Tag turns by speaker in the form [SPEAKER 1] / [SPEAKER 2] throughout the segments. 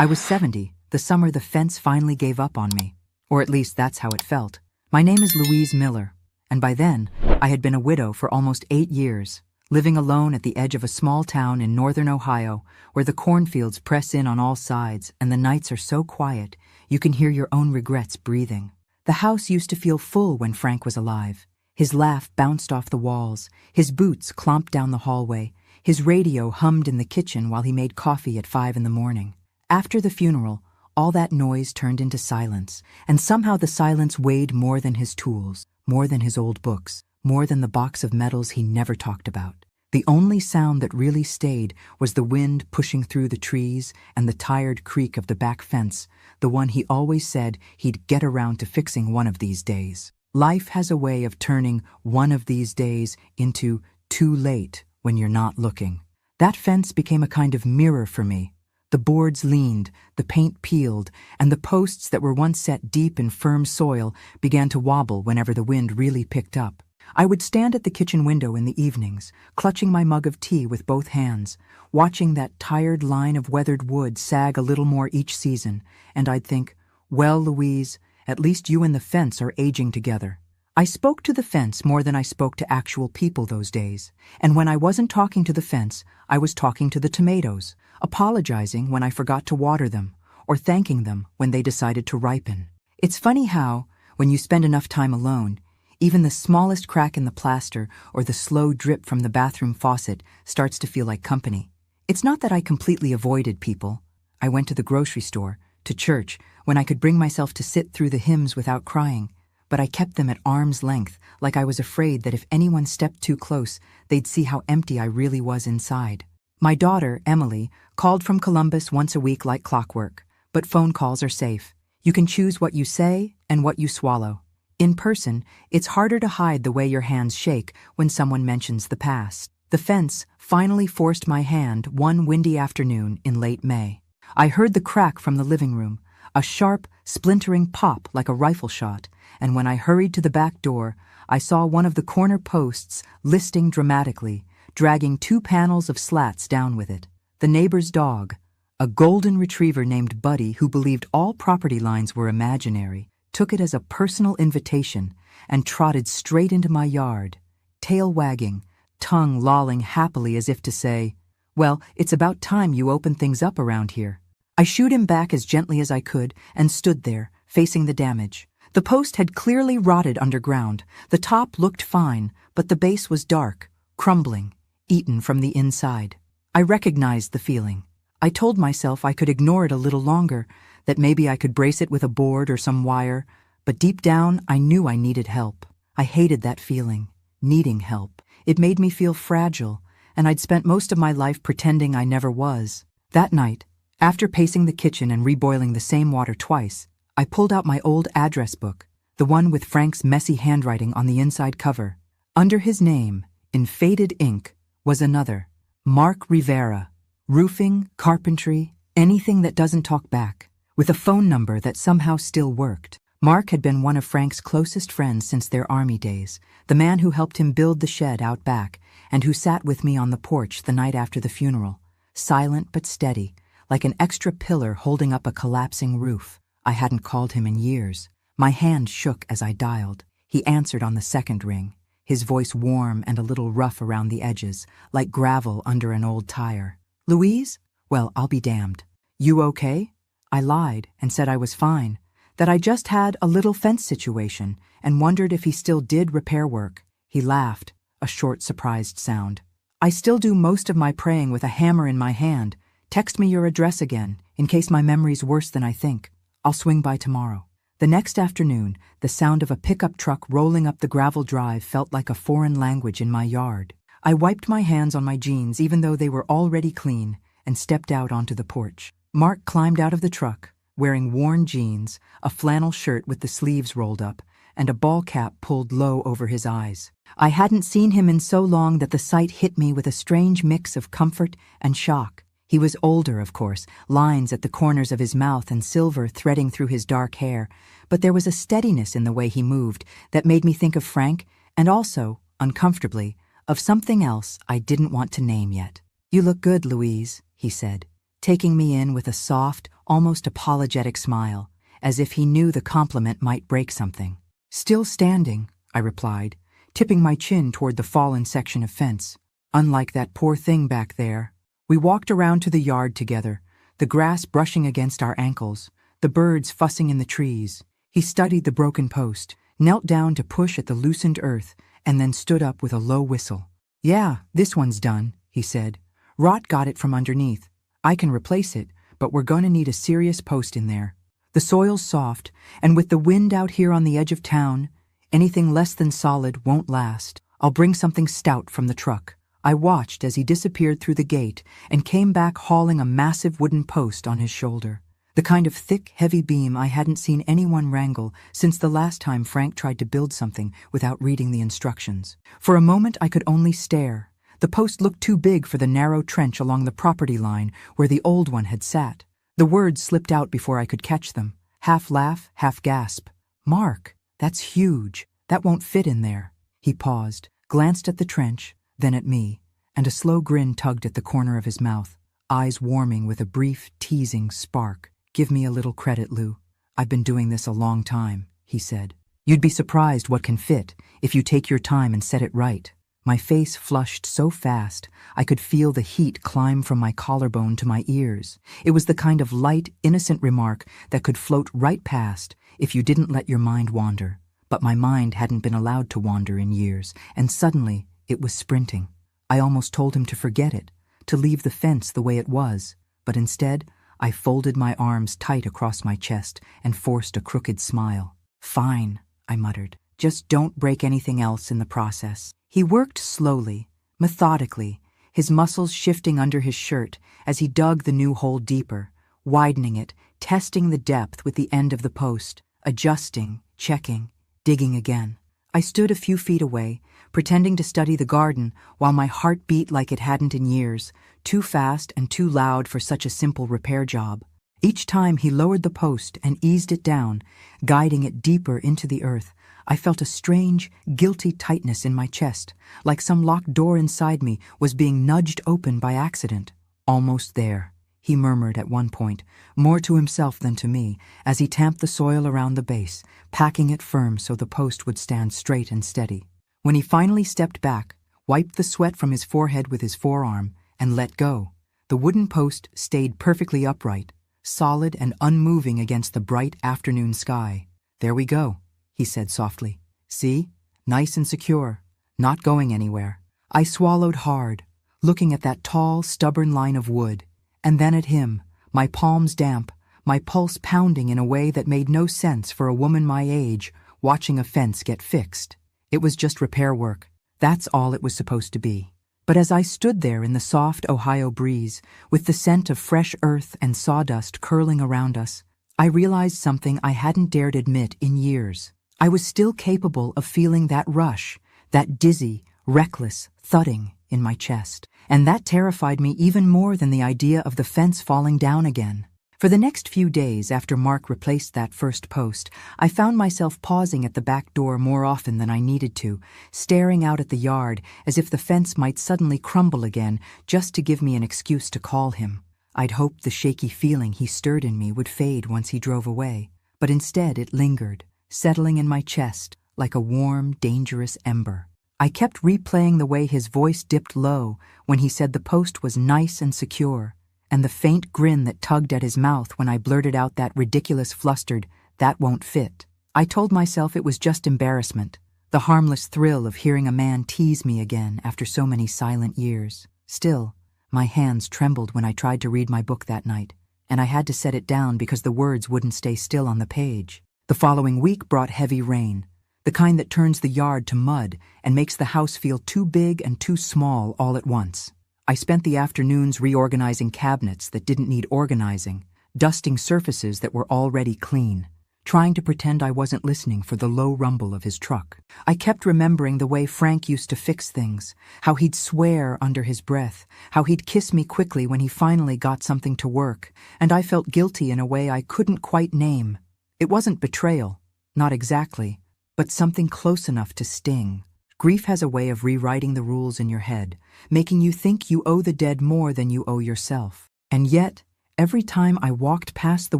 [SPEAKER 1] I was 70, the summer the fence finally gave up on me. Or at least that's how it felt. My name is Louise Miller, and by then, I had been a widow for almost 8 years, living alone at the edge of a small town in northern Ohio where the cornfields press in on all sides and the nights are so quiet you can hear your own regrets breathing. The house used to feel full when Frank was alive. His laugh bounced off the walls, his boots clomped down the hallway, his radio hummed in the kitchen while he made coffee at 5 in the morning. After the funeral, all that noise turned into silence, and somehow the silence weighed more than his tools, more than his old books, more than the box of medals he never talked about. The only sound that really stayed was the wind pushing through the trees and the tired creak of the back fence, the one he always said he'd get around to fixing one of these days. Life has a way of turning one of these days into too late when you're not looking. That fence became a kind of mirror for me. The boards leaned, the paint peeled, and the posts that were once set deep in firm soil began to wobble whenever the wind really picked up. I would stand at the kitchen window in the evenings, clutching my mug of tea with both hands, watching that tired line of weathered wood sag a little more each season, and I'd think, well, Louise, at least you and the fence are aging together. I spoke to the fence more than I spoke to actual people those days, and when I wasn't talking to the fence, I was talking to the tomatoes, apologizing when I forgot to water them, or thanking them when they decided to ripen. It's funny how, when you spend enough time alone, even the smallest crack in the plaster or the slow drip from the bathroom faucet starts to feel like company. It's not that I completely avoided people. I went to the grocery store, to church, when I could bring myself to sit through the hymns without crying, but I kept them at arm's length, like I was afraid that if anyone stepped too close, they'd see how empty I really was inside. My daughter, Emily, called from Columbus once a week like clockwork, but phone calls are safe. You can choose what you say and what you swallow. In person, it's harder to hide the way your hands shake when someone mentions the past. The fence finally forced my hand one windy afternoon in late May. I heard the crack from the living room, a sharp, splintering pop like a rifle shot, and when I hurried to the back door, I saw one of the corner posts listing dramatically, dragging 2 panels of slats down with it. The neighbor's dog, a golden retriever named Buddy who believed all property lines were imaginary, took it as a personal invitation and trotted straight into my yard, tail wagging, tongue lolling happily as if to say, well, it's about time you open things up around here. I shooed him back as gently as I could and stood there, facing the damage. The post had clearly rotted underground. The top looked fine, but the base was dark, crumbling, eaten from the inside. I recognized the feeling. I told myself I could ignore it a little longer, that maybe I could brace it with a board or some wire, but deep down I knew I needed help. I hated that feeling, needing help. It made me feel fragile, and I'd spent most of my life pretending I never was. That night, after pacing the kitchen and reboiling the same water twice, I pulled out my old address book, the one with Frank's messy handwriting on the inside cover. Under his name, in faded ink, was another, Mark Rivera, roofing, carpentry, anything that doesn't talk back, with a phone number that somehow still worked. Mark had been one of Frank's closest friends since their army days, the man who helped him build the shed out back, and who sat with me on the porch the night after the funeral, silent but steady, like an extra pillar holding up a collapsing roof. I hadn't called him in years. My hand shook as I dialed. He answered on the second ring, his voice warm and a little rough around the edges, like gravel under an old tire. Louise? Well, I'll be damned. You okay? I lied and said I was fine, that I just had a little fence situation and wondered if he still did repair work. He laughed, a short, surprised sound. I still do most of my praying with a hammer in my hand. Text me your address again, in case my memory's worse than I think. I'll swing by tomorrow. The next afternoon, the sound of a pickup truck rolling up the gravel drive felt like a foreign language in my yard. I wiped my hands on my jeans even though they were already clean and stepped out onto the porch. Mark climbed out of the truck, wearing worn jeans, a flannel shirt with the sleeves rolled up, and a ball cap pulled low over his eyes. I hadn't seen him in so long that the sight hit me with a strange mix of comfort and shock. He was older, of course, lines at the corners of his mouth and silver threading through his dark hair, but there was a steadiness in the way he moved that made me think of Frank and also, uncomfortably, of something else I didn't want to name yet. You look good, Louise, he said, taking me in with a soft, almost apologetic smile, as if he knew the compliment might break something. "Still standing," I replied, tipping my chin toward the fallen section of fence. "Unlike that poor thing back there." We walked around to the yard together, the grass brushing against our ankles, the birds fussing in the trees. He studied the broken post, knelt down to push at the loosened earth, and then stood up with a low whistle. "Yeah, this one's done," he said. "Rot got it from underneath. I can replace it, but we're gonna need a serious post in there. The soil's soft, and with the wind out here on the edge of town, anything less than solid won't last. I'll bring something stout from the truck." I watched as he disappeared through the gate and came back hauling a massive wooden post on his shoulder. The kind of thick, heavy beam I hadn't seen anyone wrangle since the last time Frank tried to build something without reading the instructions. For a moment I could only stare. The post looked too big for the narrow trench along the property line where the old one had sat. The words slipped out before I could catch them. Half laugh, half gasp. "Mark, that's huge. That won't fit in there." He paused, glanced at the trench, then at me, and a slow grin tugged at the corner of his mouth, eyes warming with a brief, teasing spark. "Give me a little credit, Lou. I've been doing this a long time," he said. "You'd be surprised what can fit if you take your time and set it right." My face flushed so fast I could feel the heat climb from my collarbone to my ears. It was the kind of light, innocent remark that could float right past if you didn't let your mind wander. But my mind hadn't been allowed to wander in years, and suddenly it was sprinting. I almost told him to forget it, to leave the fence the way it was, but instead I folded my arms tight across my chest and forced a crooked smile. "Fine," I muttered. "Just don't break anything else in the process." He worked slowly, methodically, his muscles shifting under his shirt as he dug the new hole deeper, widening it, testing the depth with the end of the post, adjusting, checking, digging again. I stood a few feet away, pretending to study the garden while my heart beat like it hadn't in years, too fast and too loud for such a simple repair job. Each time he lowered the post and eased it down, guiding it deeper into the earth, I felt a strange, guilty tightness in my chest, like some locked door inside me was being nudged open by accident. "Almost there," he murmured at one point, more to himself than to me, as he tamped the soil around the base, packing it firm so the post would stand straight and steady. When he finally stepped back, wiped the sweat from his forehead with his forearm, and let go, the wooden post stayed perfectly upright, solid and unmoving against the bright afternoon sky. "There we go," he said softly. "See? Nice and secure, not going anywhere." I swallowed hard, looking at that tall, stubborn line of wood, and then at him, my palms damp, my pulse pounding in a way that made no sense for a woman my age watching a fence get fixed. It was just repair work. That's all it was supposed to be. But as I stood there in the soft Ohio breeze, with the scent of fresh earth and sawdust curling around us, I realized something I hadn't dared admit in years. I was still capable of feeling that rush, that dizzy, reckless thudding in my chest, and that terrified me even more than the idea of the fence falling down again. For the next few days after Mark replaced that first post, I found myself pausing at the back door more often than I needed to, staring out at the yard as if the fence might suddenly crumble again just to give me an excuse to call him. I'd hoped the shaky feeling he stirred in me would fade once he drove away, but instead it lingered, settling in my chest like a warm, dangerous ember. I kept replaying the way his voice dipped low when he said the post was nice and secure, and the faint grin that tugged at his mouth when I blurted out that ridiculous flustered, "That won't fit." I told myself it was just embarrassment, the harmless thrill of hearing a man tease me again after so many silent years. Still, my hands trembled when I tried to read my book that night, and I had to set it down because the words wouldn't stay still on the page. The following week brought heavy rain, the kind that turns the yard to mud and makes the house feel too big and too small all at once. I spent the afternoons reorganizing cabinets that didn't need organizing, dusting surfaces that were already clean, trying to pretend I wasn't listening for the low rumble of his truck. I kept remembering the way Frank used to fix things, how he'd swear under his breath, how he'd kiss me quickly when he finally got something to work, and I felt guilty in a way I couldn't quite name. It wasn't betrayal, not exactly, but something close enough to sting. Grief has a way of rewriting the rules in your head, making you think you owe the dead more than you owe yourself. And yet, Every time I walked past the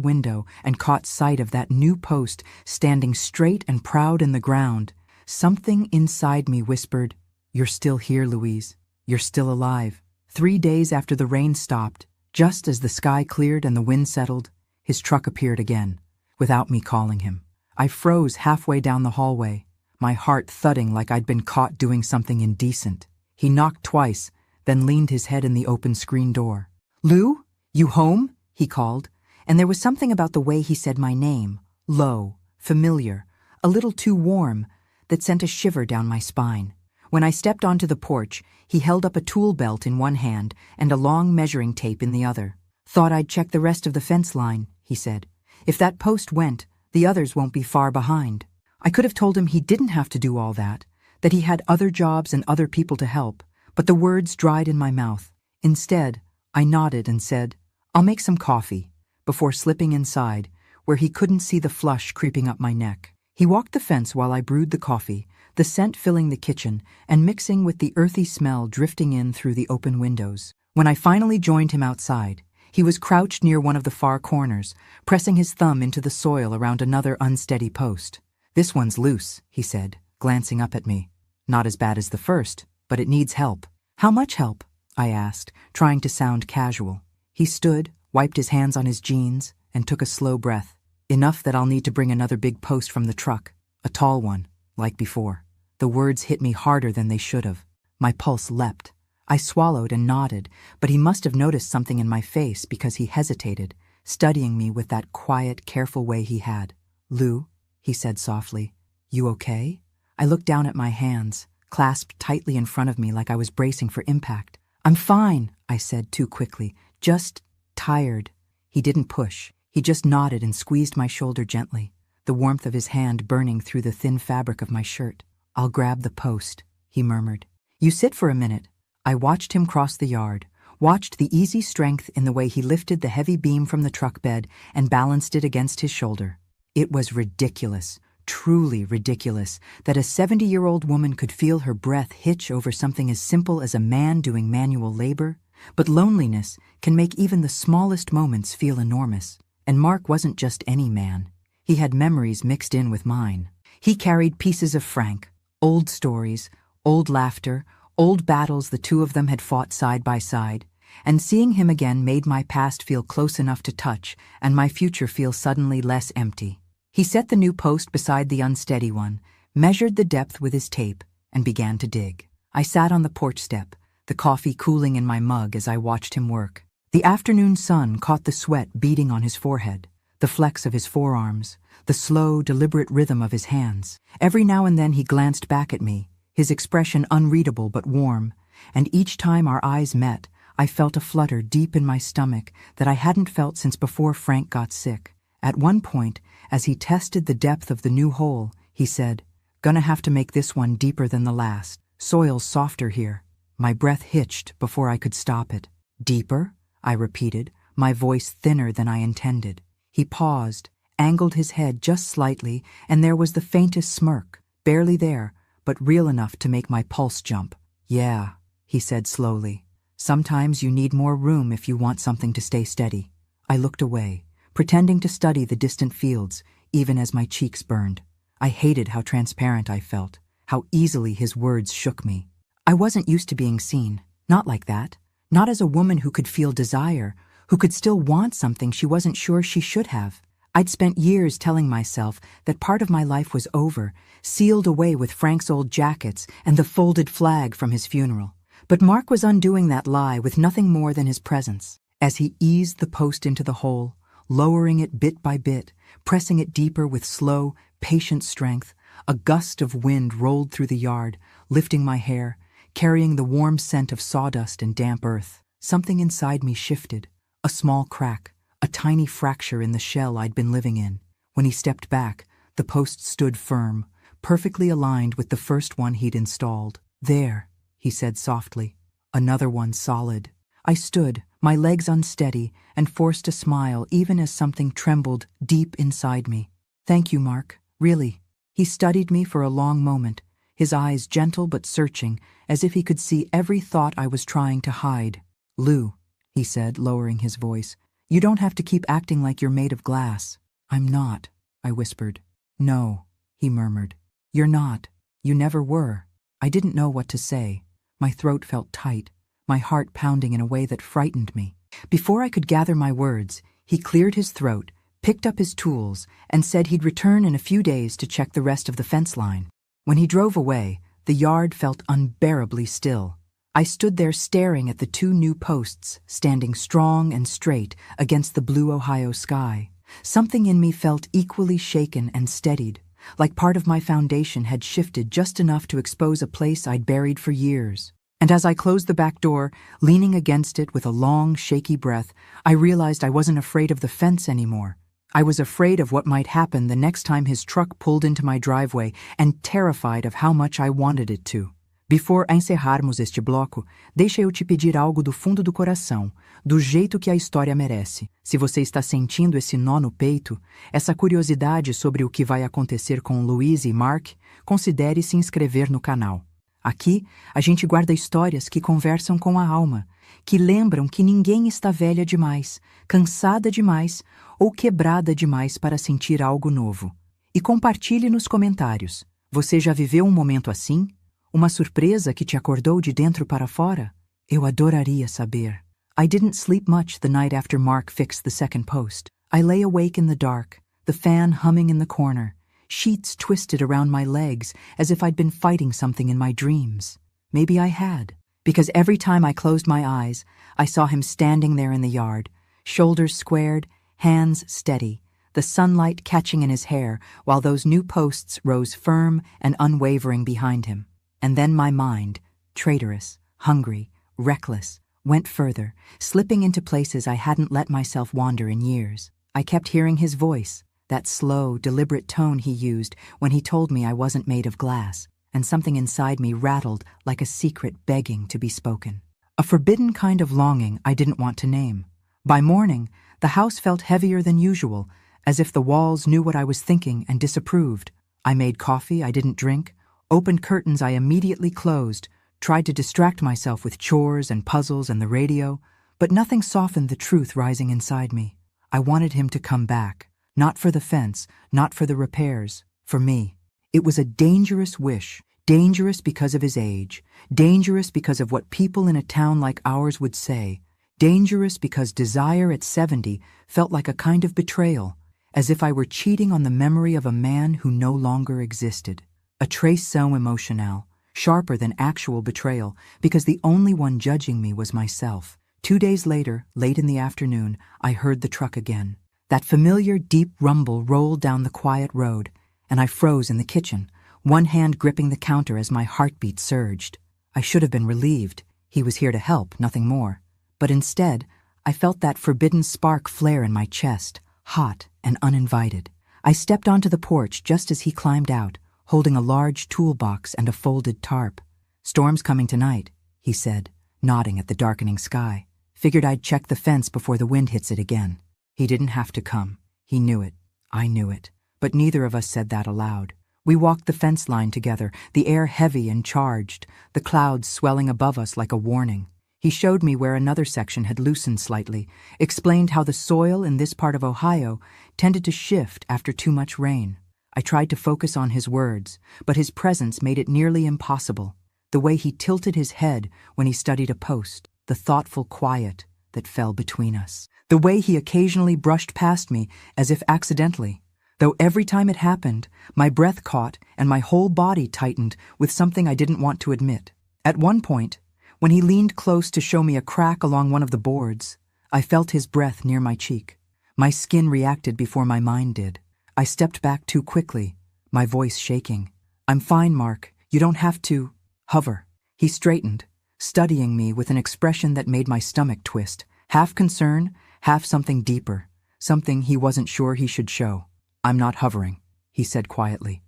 [SPEAKER 1] window and caught sight of that new post standing straight and proud in the ground, something inside me whispered, "You're still here, Louise. You're still alive." 3 days after the rain stopped, just as the sky cleared and the wind settled, his truck appeared again, without me calling him. I froze halfway down the hallway, my heart thudding like I'd been caught doing something indecent. He knocked twice, then leaned his head in the open screen door. "Lou, you home?" he called, and there was something about the way he said my name, low, familiar, a little too warm, that sent a shiver down my spine. When I stepped onto the porch, he held up a tool belt in one hand and a long measuring tape in the other. "Thought I'd check the rest of the fence line," he said. "If that post went, the others won't be far behind." I could have told him he didn't have to do all that he had other jobs and other people to help, but the words dried in my mouth. Instead, I nodded and said, "I'll make some coffee," before slipping inside, where he couldn't see the flush creeping up my neck. He walked the fence while I brewed the coffee, the scent filling the kitchen and mixing with the earthy smell drifting in through the open windows. When I finally joined him outside, he was crouched near one of the far corners, pressing his thumb into the soil around another unsteady post. "This one's loose," he said, glancing up at me. "Not as bad as the first, but it needs help." "How much help?" I asked, trying to sound casual. He stood, wiped his hands on his jeans, and took a slow breath. "Enough that I'll need to bring another big post from the truck, a tall one, like before." The words hit me harder than they should have. My pulse leapt. I swallowed and nodded, but he must have noticed something in my face because he hesitated, studying me with that quiet, careful way he had. "Lou," he said softly, "you okay?" I looked down at my hands, clasped tightly in front of me like I was bracing for impact. "I'm fine," I said too quickly. "Just tired." He didn't push. He just nodded and squeezed my shoulder gently, the warmth of his hand burning through the thin fabric of my shirt. "I'll grab the post," he murmured. "You sit for a minute." I watched him cross the yard, watched the easy strength in the way he lifted the heavy beam from the truck bed and balanced it against his shoulder. It was ridiculous, truly ridiculous, that a 70-year-old woman could feel her breath hitch over something as simple as a man doing manual labor. But loneliness can make even the smallest moments feel enormous. And Mark wasn't just any man. He had memories mixed in with mine. He carried pieces of Frank, old stories, old laughter, old battles the two of them had fought side by side, and seeing him again made my past feel close enough to touch and my future feel suddenly less empty. He set the new post beside the unsteady one, measured the depth with his tape, and began to dig. I sat on the porch step, the coffee cooling in my mug as I watched him work. The afternoon sun caught the sweat beading on his forehead, the flex of his forearms, the slow, deliberate rhythm of his hands. Every now and then he glanced back at me, his expression unreadable but warm, and each time our eyes met, I felt a flutter deep in my stomach that I hadn't felt since before Frank got sick. At one point, as he tested the depth of the new hole, he said, "Gonna have to make this one deeper than the last. Soil's softer here." My breath hitched before I could stop it. "Deeper?" I repeated, my voice thinner than I intended. He paused, angled his head just slightly, and there was the faintest smirk, barely there, but real enough to make my pulse jump. "Yeah," he said slowly. "Sometimes you need more room if you want something to stay steady." I looked away, pretending to study the distant fields, even as my cheeks burned. I hated how transparent I felt, how easily his words shook me. I wasn't used to being seen, not like that, not as a woman who could feel desire, who could still want something she wasn't sure she should have. I'd spent years telling myself that part of my life was over, sealed away with Frank's old jackets and the folded flag from his funeral. But Mark was undoing that lie with nothing more than his presence. As he eased the post into the hole, lowering it bit by bit, pressing it deeper with slow, patient strength, a gust of wind rolled through the yard, lifting my hair, carrying the warm scent of sawdust and damp earth. Something inside me shifted, a small crack, a tiny fracture in the shell I'd been living in. When he stepped back, the post stood firm, perfectly aligned with the first one he'd installed. "There," he said softly, "another one solid." I stood, my legs unsteady, and forced a smile even as something trembled deep inside me. "Thank you, Mark, really." He studied me for a long moment, his eyes gentle but searching, as if he could see every thought I was trying to hide. "Lou," he said, lowering his voice, You don't have to keep acting like you're made of glass. I'm not, I whispered. No, he murmured. You're not. You never were. I didn't know what to say. My throat felt tight, my heart pounding in a way that frightened me. Before I could gather my words, he cleared his throat, picked up his tools, and said he'd return in a few days to check the rest of the fence line. When he drove away, the yard felt unbearably still. I stood there staring at the two new posts, standing strong and straight against the blue Ohio sky. Something in me felt equally shaken and steadied, like part of my foundation had shifted just enough to expose a place I'd buried for years. And as I closed the back door, leaning against it with a long, shaky breath, I realized I wasn't afraid of the fence anymore. I was afraid of what might happen the next time his truck pulled into my driveway, and terrified of how much I wanted it to. Before encerrarmos este bloco, deixa eu te pedir algo do fundo do coração, do jeito que a história merece. Se você está sentindo esse nó no peito, essa curiosidade sobre o que vai acontecer com Louise e Mark, considere se inscrever no canal. Aqui, a gente guarda histórias que conversam com a alma, que lembram que ninguém está velha demais, cansada demais ou quebrada demais para sentir algo novo. E compartilhe nos comentários. Você já viveu um momento assim? Uma surpresa que te acordou de dentro para fora? Eu adoraria saber. I didn't sleep much the night after Mark fixed the second post. I lay awake in the dark, the fan humming in the corner, sheets twisted around my legs as if I'd been fighting something in my dreams. Maybe I had, because every time I closed my eyes, I saw him standing there in the yard, shoulders squared, hands steady, the sunlight catching in his hair while those new posts rose firm and unwavering behind him. And then my mind, traitorous, hungry, reckless, went further, slipping into places I hadn't let myself wander in years. I kept hearing his voice, that slow, deliberate tone he used when he told me I wasn't made of glass, and something inside me rattled like a secret begging to be spoken. A forbidden kind of longing I didn't want to name. By morning, the house felt heavier than usual, as if the walls knew what I was thinking and disapproved. I made coffee I didn't drink, opened curtains I immediately closed, tried to distract myself with chores and puzzles and the radio, but nothing softened the truth rising inside me. I wanted him to come back, not for the fence, not for the repairs, for me. It was a dangerous wish, dangerous because of his age, dangerous because of what people in a town like ours would say, dangerous because desire at 70 felt like a kind of betrayal, as if I were cheating on the memory of a man who no longer existed. A trace so emotional, sharper than actual betrayal, because the only one judging me was myself. 2 days later, late in the afternoon, I heard the truck again. That familiar deep rumble rolled down the quiet road, and I froze in the kitchen, one hand gripping the counter as my heartbeat surged. I should have been relieved. He was here to help, nothing more. But instead, I felt that forbidden spark flare in my chest, hot and uninvited. I stepped onto the porch just as he climbed out, holding a large toolbox and a folded tarp. "Storm's coming tonight," he said, nodding at the darkening sky. "Figured I'd check the fence before the wind hits it again." He didn't have to come. He knew it. I knew it. But neither of us said that aloud. We walked the fence line together, the air heavy and charged, the clouds swelling above us like a warning. He showed me where another section had loosened slightly, explained how the soil in this part of Ohio tended to shift after too much rain. I tried to focus on his words, but his presence made it nearly impossible. The way he tilted his head when he studied a post, the thoughtful quiet that fell between us. The way he occasionally brushed past me as if accidentally, though every time it happened, my breath caught and my whole body tightened with something I didn't want to admit. At one point, when he leaned close to show me a crack along one of the boards, I felt his breath near my cheek. My skin reacted before my mind did. I stepped back too quickly, my voice shaking. "I'm fine, Mark. You don't have to hover." He straightened, studying me with an expression that made my stomach twist, half concern, half something deeper, something he wasn't sure he should show. "I'm not hovering," he said quietly.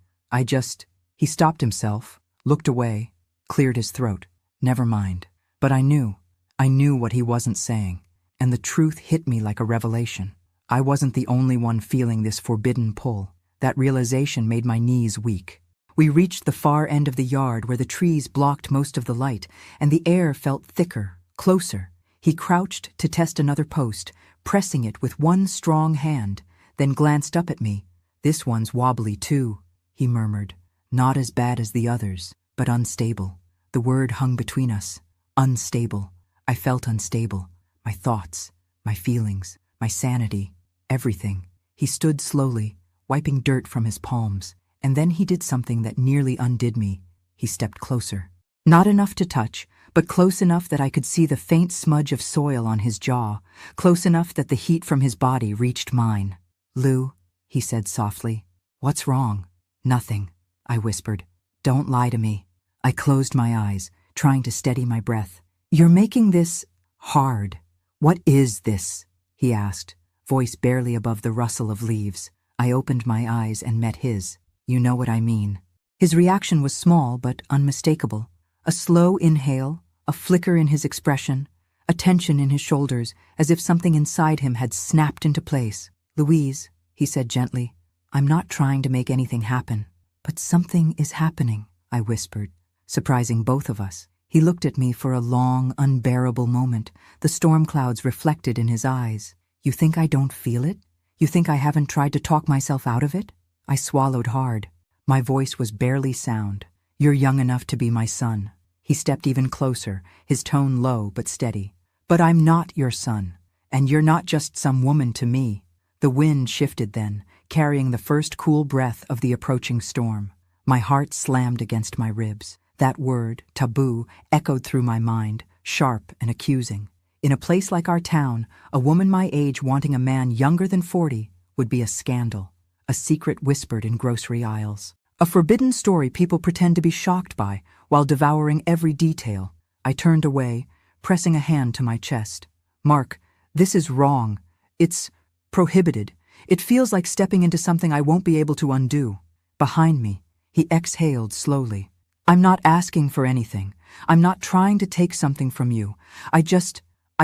[SPEAKER 1] He stopped himself, looked away, cleared his throat. "Never mind." But I knew what he wasn't saying, and the truth hit me like a revelation. I wasn't the only one feeling this forbidden pull. That realization made my knees weak. We reached the far end of the yard where the trees blocked most of the light, and the air felt thicker, closer. He crouched to test another post, pressing it with one strong hand, then glanced up at me. "This one's wobbly too," he murmured. "Not as bad as the others, but unstable." The word hung between us. Unstable. I felt unstable. My thoughts, my feelings, my sanity, everything. He stood slowly, wiping dirt from his palms, and then he did something that nearly undid me. He stepped closer. Not enough to touch, but close enough that I could see the faint smudge of soil on his jaw, close enough that the heat from his body reached mine. "Lou," he said softly. "What's wrong?" "Nothing," I whispered. "Don't lie to me." I closed my eyes, trying to steady my breath. "You're making this hard. What is this?" he asked, voice barely above the rustle of leaves. I opened my eyes and met his. "You know what I mean." His reaction was small but unmistakable. A slow inhale, a flicker in his expression, a tension in his shoulders, as if something inside him had snapped into place. "Louise," he said gently, "I'm not trying to make anything happen." "But something is happening," I whispered, surprising both of us. He looked at me for a long, unbearable moment, the storm clouds reflected in his eyes. "You think I don't feel it? You think I haven't tried to talk myself out of it?" I swallowed hard. My voice was barely sound. "You're young enough to be my son." He stepped even closer, his tone low but steady. "But I'm not your son, and you're not just some woman to me." The wind shifted then, carrying the first cool breath of the approaching storm. My heart slammed against my ribs. That word, taboo, echoed through my mind, sharp and accusing. In a place like our town, a woman my age wanting a man younger than 40 would be a scandal, a secret whispered in grocery aisles. A forbidden story people pretend to be shocked by while devouring every detail. I turned away, pressing a hand to my chest. "Mark, this is wrong. It's prohibited. It feels like stepping into something I won't be able to undo." Behind me, he exhaled slowly. "I'm not asking for anything. I'm not trying to take something from you. I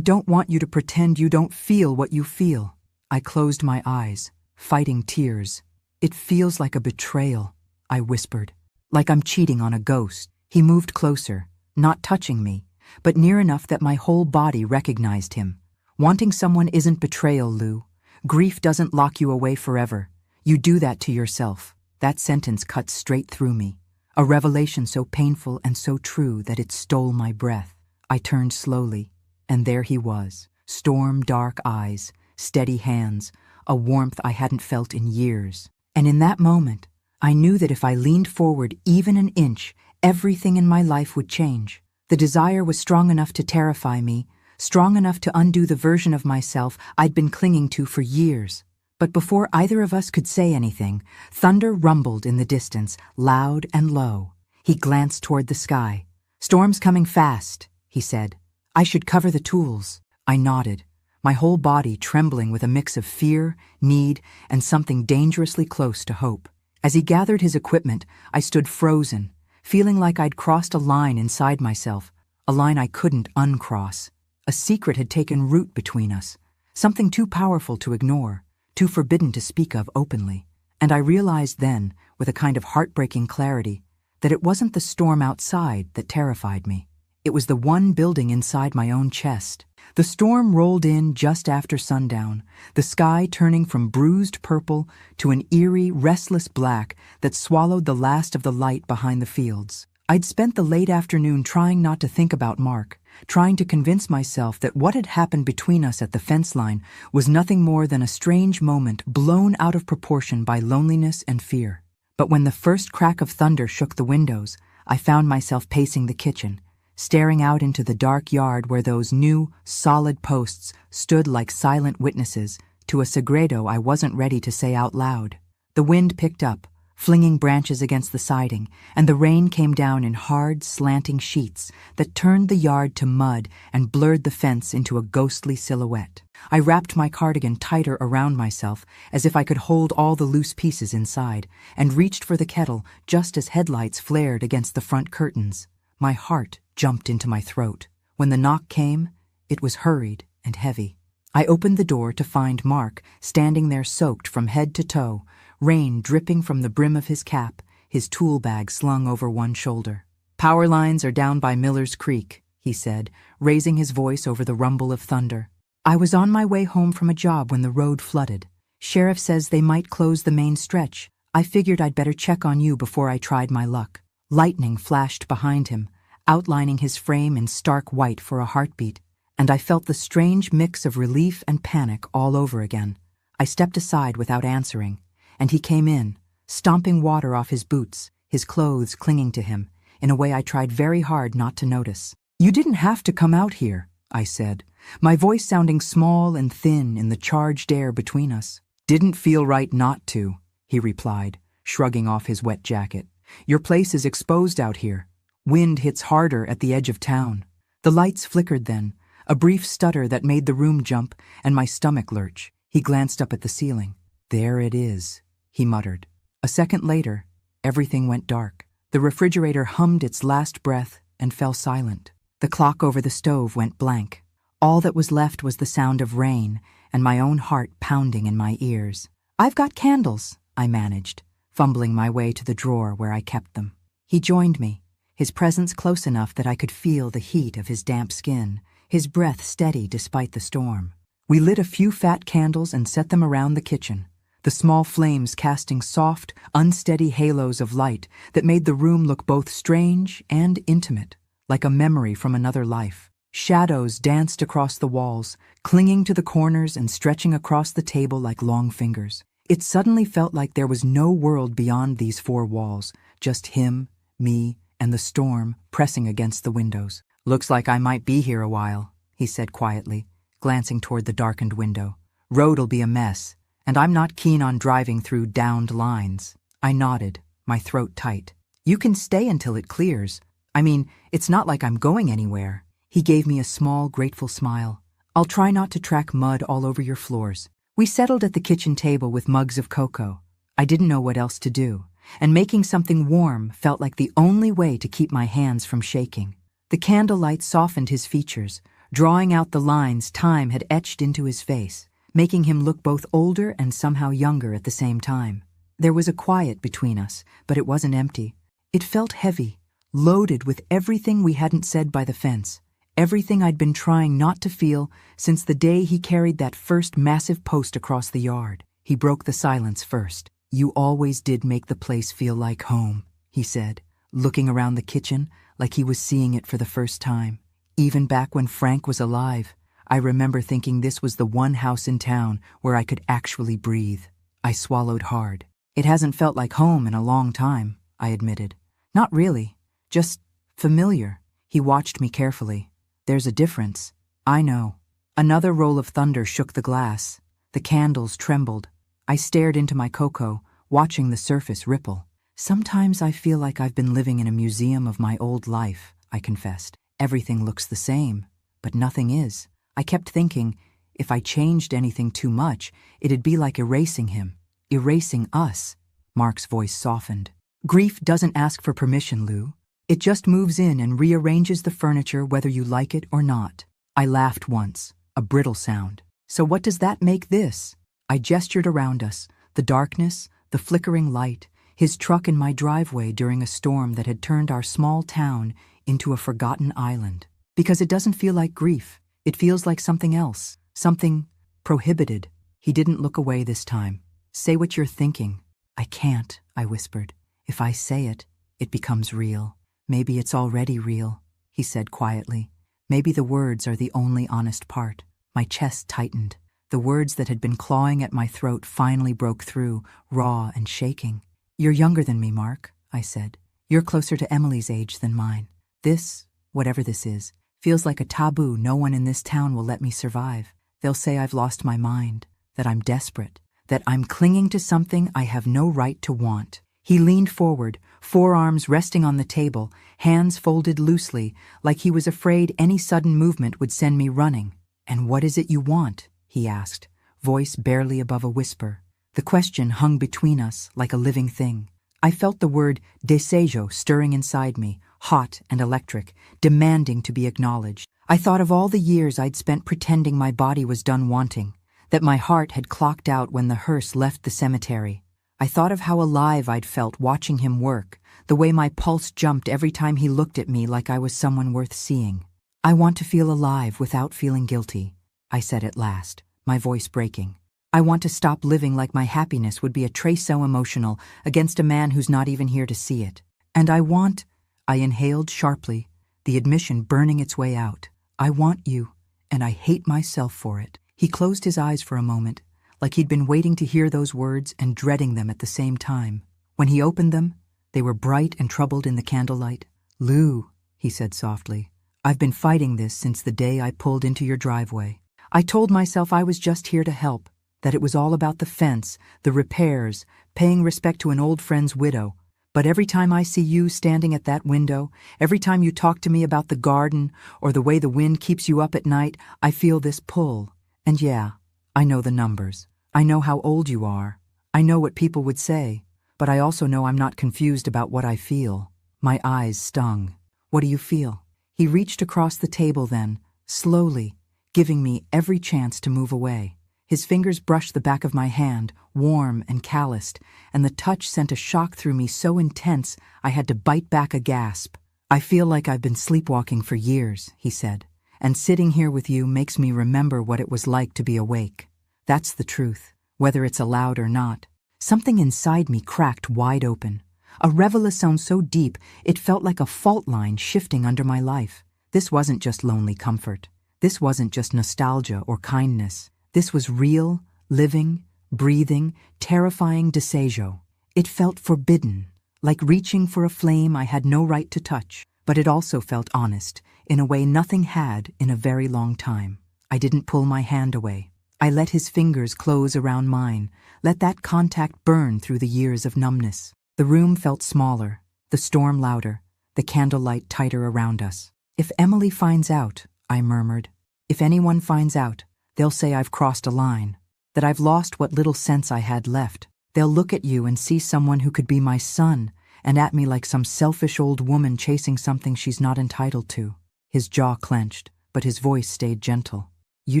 [SPEAKER 1] don't want you to pretend you don't feel what you feel." I closed my eyes, fighting tears. "It feels like a betrayal," I whispered, "like I'm cheating on a ghost." He moved closer, not touching me, but near enough that my whole body recognized him. "Wanting someone isn't betrayal, Lou. Grief doesn't lock you away forever. You do that to yourself." That sentence cut straight through me, a revelation so painful and so true that it stole my breath. I turned slowly, and there he was, storm-dark eyes, steady hands, a warmth I hadn't felt in years. And in that moment, I knew that if I leaned forward even an inch, everything in my life would change. The desire was strong enough to terrify me, strong enough to undo the version of myself I'd been clinging to for years. But before either of us could say anything, thunder rumbled in the distance, loud and low. He glanced toward the sky. "Storm's coming fast," he said. "I should cover the tools." I nodded, my whole body trembling with a mix of fear, need, and something dangerously close to hope. As he gathered his equipment, I stood frozen, feeling like I'd crossed a line inside myself, a line I couldn't uncross. A secret had taken root between us, something too powerful to ignore, too forbidden to speak of openly. And I realized then, with a kind of heartbreaking clarity, that it wasn't the storm outside that terrified me. It was the one building inside my own chest. The storm rolled in just after sundown, the sky turning from bruised purple to an eerie, restless black that swallowed the last of the light behind the fields. I'd spent the late afternoon trying not to think about Mark, trying to convince myself that what had happened between us at the fence line was nothing more than a strange moment blown out of proportion by loneliness and fear. But when the first crack of thunder shook the windows, I found myself pacing the kitchen, staring out into the dark yard where those new, solid posts stood like silent witnesses to a segredo I wasn't ready to say out loud. The wind picked up, flinging branches against the siding, and the rain came down in hard, slanting sheets that turned the yard to mud and blurred the fence into a ghostly silhouette. I wrapped my cardigan tighter around myself as if I could hold all the loose pieces inside, and reached for the kettle just as headlights flared against the front curtains. My heart jumped into my throat. When the knock came, it was hurried and heavy. I opened the door to find Mark standing there soaked from head to toe, rain dripping from the brim of his cap, his tool bag slung over one shoulder. "Power lines are down by Miller's Creek," he said, raising his voice over the rumble of thunder. I was on my way home from a job when the road flooded. Sheriff says they might close the main stretch. I figured I'd better check on you before I tried my luck. Lightning flashed behind him, outlining his frame in stark white for a heartbeat, and I felt the strange mix of relief and panic all over again. I stepped aside without answering, and he came in, stomping water off his boots, his clothes clinging to him, in a way I tried very hard not to notice. "You didn't have to come out here," I said, my voice sounding small and thin in the charged air between us. "Didn't feel right not to," he replied, shrugging off his wet jacket. "Your place is exposed out here. Wind hits harder at the edge of town." The lights flickered then, a brief stutter that made the room jump and my stomach lurch. He glanced up at the ceiling. "There it is," he muttered. A second later, everything went dark. The refrigerator hummed its last breath and fell silent. The clock over the stove went blank. All that was left was the sound of rain and my own heart pounding in my ears. "I've got candles," I managed, fumbling my way to the drawer where I kept them. He joined me, his presence close enough that I could feel the heat of his damp skin, his breath steady despite the storm. We lit a few fat candles and set them around the kitchen, the small flames casting soft, unsteady halos of light that made the room look both strange and intimate, like a memory from another life. Shadows danced across the walls, clinging to the corners and stretching across the table like long fingers. It suddenly felt like there was no world beyond these four walls, just him, me, and the storm pressing against the windows. "Looks like I might be here a while," he said quietly, glancing toward the darkened window. "Road'll be a mess, and I'm not keen on driving through downed lines." I nodded, my throat tight. "You can stay until it clears. I mean, it's not like I'm going anywhere." He gave me a small, grateful smile. "I'll try not to track mud all over your floors." We settled at the kitchen table with mugs of cocoa. I didn't know what else to do, and making something warm felt like the only way to keep my hands from shaking. The candlelight softened his features, drawing out the lines time had etched into his face, making him look both older and somehow younger at the same time. There was a quiet between us, but it wasn't empty. It felt heavy, loaded with everything we hadn't said by the fence. Everything I'd been trying not to feel since the day he carried that first massive post across the yard. He broke the silence first. "You always did make the place feel like home," he said, looking around the kitchen like he was seeing it for the first time. "Even back when Frank was alive, I remember thinking this was the one house in town where I could actually breathe." I swallowed hard. "It hasn't felt like home in a long time," I admitted. "Not really, just familiar." He watched me carefully. "There's a difference." "I know." Another roll of thunder shook the glass. The candles trembled. I stared into my cocoa, watching the surface ripple. "Sometimes I feel like I've been living in a museum of my old life," I confessed. "Everything looks the same, but nothing is." I kept thinking, if I changed anything too much, it'd be like erasing him, erasing us. Mark's voice softened. "Grief doesn't ask for permission, Lou. It just moves in and rearranges the furniture whether you like it or not." I laughed once, a brittle sound. "So what does that make this?" I gestured around us, the darkness, the flickering light, his truck in my driveway during a storm that had turned our small town into a forgotten island. "Because it doesn't feel like grief. It feels like something else, something prohibited." He didn't look away this time. "Say what you're thinking." "I can't," I whispered. "If I say it, it becomes real." "Maybe it's already real," he said quietly. "Maybe the words are the only honest part." My chest tightened. The words that had been clawing at my throat finally broke through, raw and shaking. "You're younger than me, Mark," I said. "You're closer to Emily's age than mine. This, whatever this is, feels like a taboo no one in this town will let me survive. They'll say I've lost my mind, that I'm desperate, that I'm clinging to something I have no right to want." He leaned forward, forearms resting on the table, hands folded loosely, like he was afraid any sudden movement would send me running. "And what is it you want?" he asked, voice barely above a whisper. The question hung between us like a living thing. I felt the word desejo stirring inside me, hot and electric, demanding to be acknowledged. I thought of all the years I'd spent pretending my body was done wanting, that my heart had clocked out when the hearse left the cemetery. I thought of how alive I'd felt watching him work, the way my pulse jumped every time he looked at me like I was someone worth seeing. I want to feel alive without feeling guilty. I said at last, my voice breaking. I want to stop living like my happiness would be a trait so emotional against a man who's not even here to see it. And I inhaled sharply, the admission burning its way out. I want you, and I hate myself for it. He closed his eyes for a moment, like he'd been waiting to hear those words and dreading them at the same time. When he opened them, they were bright and troubled in the candlelight. Lou, he said softly, I've been fighting this since the day I pulled into your driveway. I told myself I was just here to help, that it was all about the fence, the repairs, paying respect to an old friend's widow. But every time I see you standing at that window, every time you talk to me about the garden or the way the wind keeps you up at night, I feel this pull. And yeah, I know the numbers. I know how old you are. I know what people would say. But I also know I'm not confused about what I feel. My eyes stung. What do you feel? He reached across the table then, slowly, giving me every chance to move away. His fingers brushed the back of my hand, warm and calloused, and the touch sent a shock through me so intense I had to bite back a gasp. I feel like I've been sleepwalking for years, he said, and sitting here with you makes me remember what it was like to be awake. That's the truth, whether it's allowed or not. Something inside me cracked wide open. A revelation so deep it felt like a fault line shifting under my life. This wasn't just lonely comfort. This wasn't just nostalgia or kindness. This was real, living, breathing, terrifying desejo. It felt forbidden, like reaching for a flame I had no right to touch. But it also felt honest, in a way nothing had in a very long time. I didn't pull my hand away. I let his fingers close around mine, let that contact burn through the years of numbness. The room felt smaller, the storm louder, the candlelight tighter around us. If Emily finds out, I murmured, if anyone finds out, they'll say I've crossed a line, that I've lost what little sense I had left. They'll look at you and see someone who could be my son, and at me like some selfish old woman chasing something she's not entitled to. His jaw clenched, but his voice stayed gentle. You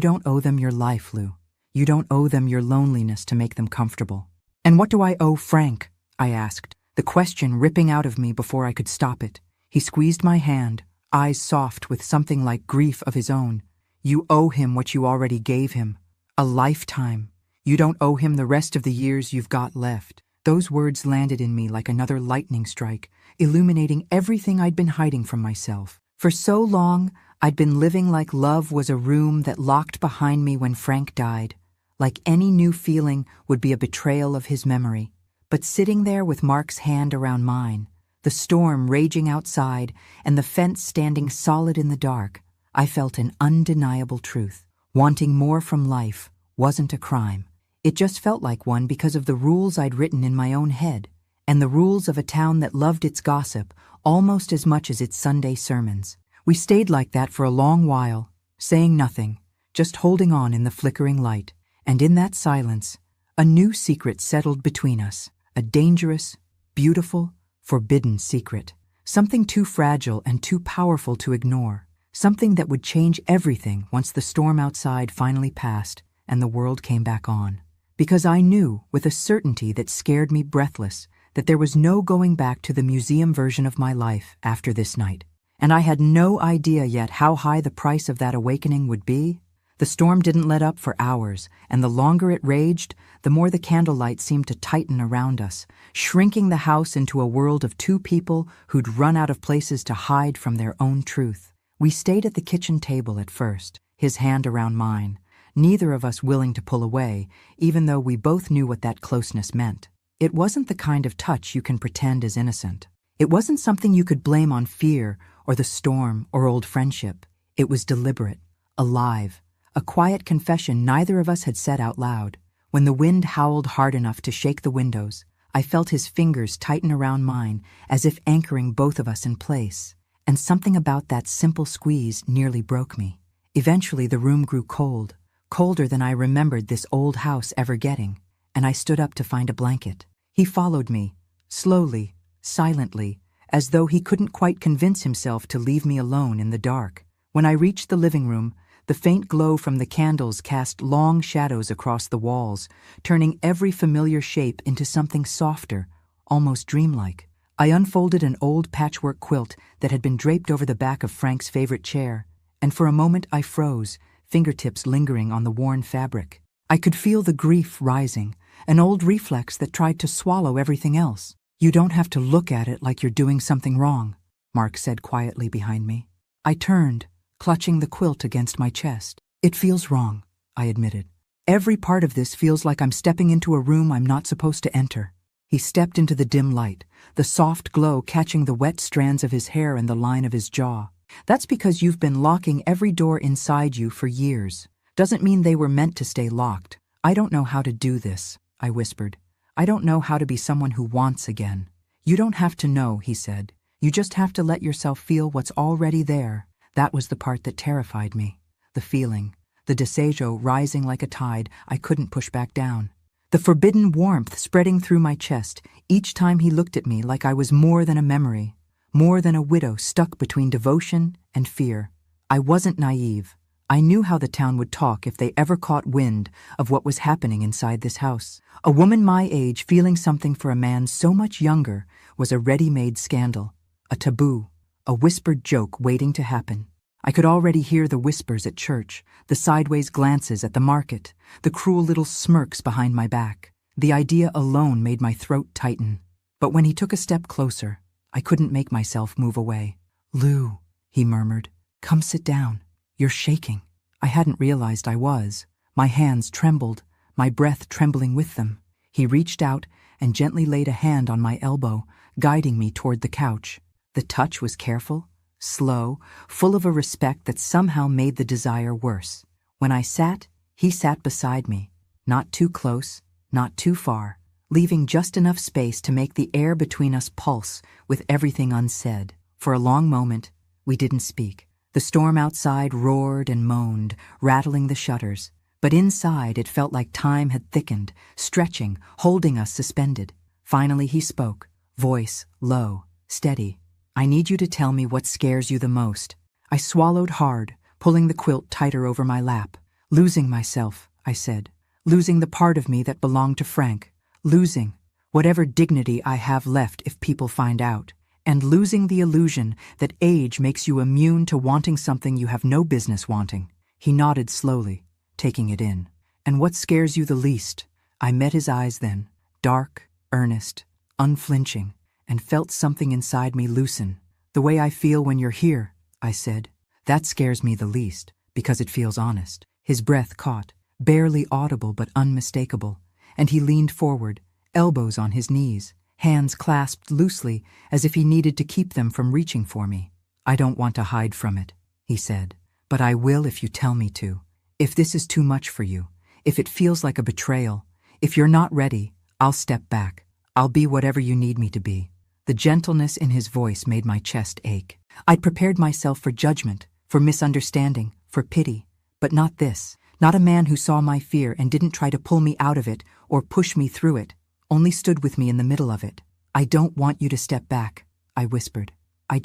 [SPEAKER 1] don't owe them your life, Lou. You don't owe them your loneliness to make them comfortable. And what do I owe Frank? I asked, the question ripping out of me before I could stop it. He squeezed my hand, eyes soft with something like grief of his own. You owe him what you already gave him. A lifetime. You don't owe him the rest of the years you've got left. Those words landed in me like another lightning strike, illuminating everything I'd been hiding from myself. For so long, I'd been living like love was a room that locked behind me when Frank died, like any new feeling would be a betrayal of his memory. But sitting there with Mark's hand around mine, the storm raging outside and the fence standing solid in the dark, I felt an undeniable truth. Wanting more from life wasn't a crime. It just felt like one because of the rules I'd written in my own head, and the rules of a town that loved its gossip almost as much as its Sunday sermons. We stayed like that for a long while, saying nothing, just holding on in the flickering light. And in that silence, a new secret settled between us, a dangerous, beautiful, forbidden secret. Something too fragile and too powerful to ignore. Something that would change everything once the storm outside finally passed and the world came back on. Because I knew, with a certainty that scared me breathless, that there was no going back to the museum version of my life after this night. And I had no idea yet how high the price of that awakening would be. The storm didn't let up for hours, and the longer it raged, the more the candlelight seemed to tighten around us, shrinking the house into a world of two people who'd run out of places to hide from their own truth. We stayed at the kitchen table at first, his hand around mine, neither of us willing to pull away, even though we both knew what that closeness meant. It wasn't the kind of touch you can pretend is innocent. It wasn't something you could blame on fear or the storm or old friendship. It was deliberate, alive, a quiet confession neither of us had said out loud. When the wind howled hard enough to shake the windows, I felt his fingers tighten around mine as if anchoring both of us in place. And something about that simple squeeze nearly broke me. Eventually the room grew cold, colder than I remembered this old house ever getting, and I stood up to find a blanket. He followed me, slowly, silently, as though he couldn't quite convince himself to leave me alone in the dark. When I reached the living room, the faint glow from the candles cast long shadows across the walls, turning every familiar shape into something softer, almost dreamlike. I unfolded an old patchwork quilt that had been draped over the back of Frank's favorite chair, and for a moment I froze, fingertips lingering on the worn fabric. I could feel the grief rising, an old reflex that tried to swallow everything else. "You don't have to look at it like you're doing something wrong," Mark said quietly behind me. I turned, clutching the quilt against my chest. "It feels wrong," I admitted. "Every part of this feels like I'm stepping into a room I'm not supposed to enter." He stepped into the dim light, the soft glow catching the wet strands of his hair and the line of his jaw. "That's because you've been locking every door inside you for years. Doesn't mean they were meant to stay locked." "I don't know how to do this," I whispered. "I don't know how to be someone who wants again." "You don't have to know," he said. "You just have to let yourself feel what's already there." That was the part that terrified me. The feeling, the desejo rising like a tide I couldn't push back down. The forbidden warmth spreading through my chest each time he looked at me like I was more than a memory, more than a widow stuck between devotion and fear. I wasn't naive. I knew how the town would talk if they ever caught wind of what was happening inside this house. A woman my age feeling something for a man so much younger was a ready-made scandal, a taboo, a whispered joke waiting to happen. I could already hear the whispers at church, the sideways glances at the market, the cruel little smirks behind my back. The idea alone made my throat tighten. But when he took a step closer, I couldn't make myself move away. "Lou," he murmured, "come sit down. You're shaking." I hadn't realized I was. My hands trembled, my breath trembling with them. He reached out and gently laid a hand on my elbow, guiding me toward the couch. The touch was careful, slow, full of a respect that somehow made the desire worse. When I sat, he sat beside me, not too close, not too far, leaving just enough space to make the air between us pulse with everything unsaid. For a long moment, we didn't speak. The storm outside roared and moaned, rattling the shutters, but inside it felt like time had thickened, stretching, holding us suspended. Finally he spoke, voice low, steady. "I need you to tell me what scares you the most." I swallowed hard, pulling the quilt tighter over my lap. "Losing myself," I said. "Losing the part of me that belonged to Frank. Losing whatever dignity I have left if people find out. And losing the illusion that age makes you immune to wanting something you have no business wanting." He nodded slowly, taking it in. "And what scares you the least?" I met his eyes then, dark, earnest, unflinching, and felt something inside me loosen. "The way I feel when you're here," I said. "That scares me the least, because it feels honest." His breath caught, barely audible but unmistakable, and he leaned forward, elbows on his knees, hands clasped loosely as if he needed to keep them from reaching for me. "I don't want to hide from it," he said, "but I will if you tell me to. If this is too much for you, if it feels like a betrayal, if you're not ready, I'll step back. I'll be whatever you need me to be." The gentleness in his voice made my chest ache. I'd prepared myself for judgment, for misunderstanding, for pity, but not this. Not a man who saw my fear and didn't try to pull me out of it or push me through it, only stood with me in the middle of it. "I don't want you to step back," I whispered. I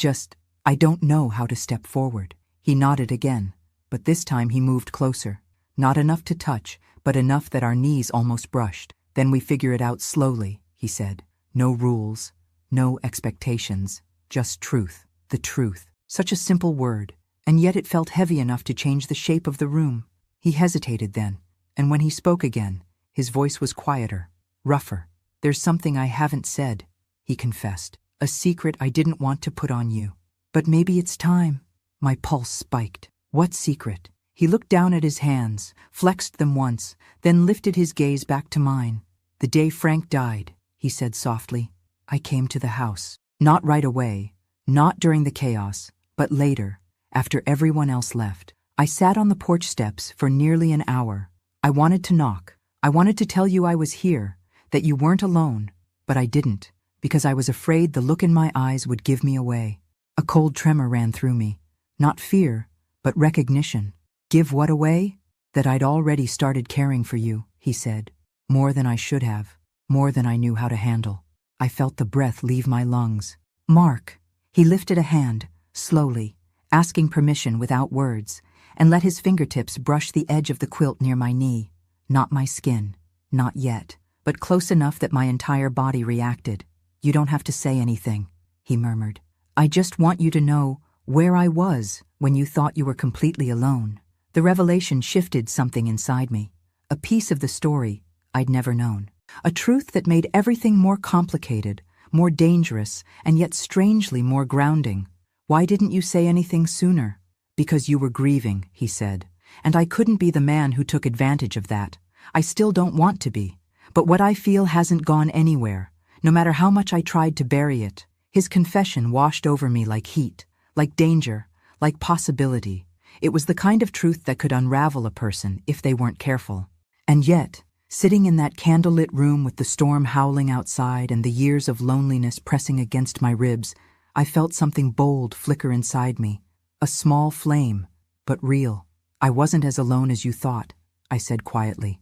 [SPEAKER 1] don't know how to step forward." He nodded again, but this time he moved closer. Not enough to touch, but enough that our knees almost brushed. "Then we figure it out slowly," he said. "No rules. No expectations, just truth, the truth." Such a simple word, and yet it felt heavy enough to change the shape of the room. He hesitated then, and when he spoke again, his voice was quieter, rougher. "There's something I haven't said," he confessed. "A secret I didn't want to put on you. But maybe it's time." My pulse spiked. "What secret?" He looked down at his hands, flexed them once, then lifted his gaze back to mine. "The day Frank died," he said softly, "I came to the house. Not right away, not during the chaos, but later, after everyone else left. I sat on the porch steps for nearly an hour. I wanted to knock. I wanted to tell you I was here, that you weren't alone, but I didn't, because I was afraid the look in my eyes would give me away." A cold tremor ran through me. Not fear, but recognition. "Give what away?" "That I'd already started caring for you," he said. "More than I should have, more than I knew how to handle." I felt the breath leave my lungs. "Mark." He lifted a hand, slowly, asking permission without words, and let his fingertips brush the edge of the quilt near my knee. Not my skin, not yet, but close enough that my entire body reacted. "You don't have to say anything," he murmured. "I just want you to know where I was when you thought you were completely alone. The revelation shifted something inside me, a piece of the story I'd never known. A truth that made everything more complicated, more dangerous, and yet strangely more grounding. "Why didn't you say anything sooner?" "Because you were grieving," he said. "And I couldn't be the man who took advantage of that. I still don't want to be. But what I feel hasn't gone anywhere, no matter how much I tried to bury it." His confession washed over me like heat, like danger, like possibility. It was the kind of truth that could unravel a person if they weren't careful. And yet, sitting in that candlelit room with the storm howling outside and the years of loneliness pressing against my ribs, I felt something bold flicker inside me. A small flame, but real. "I wasn't as alone as you thought," I said quietly.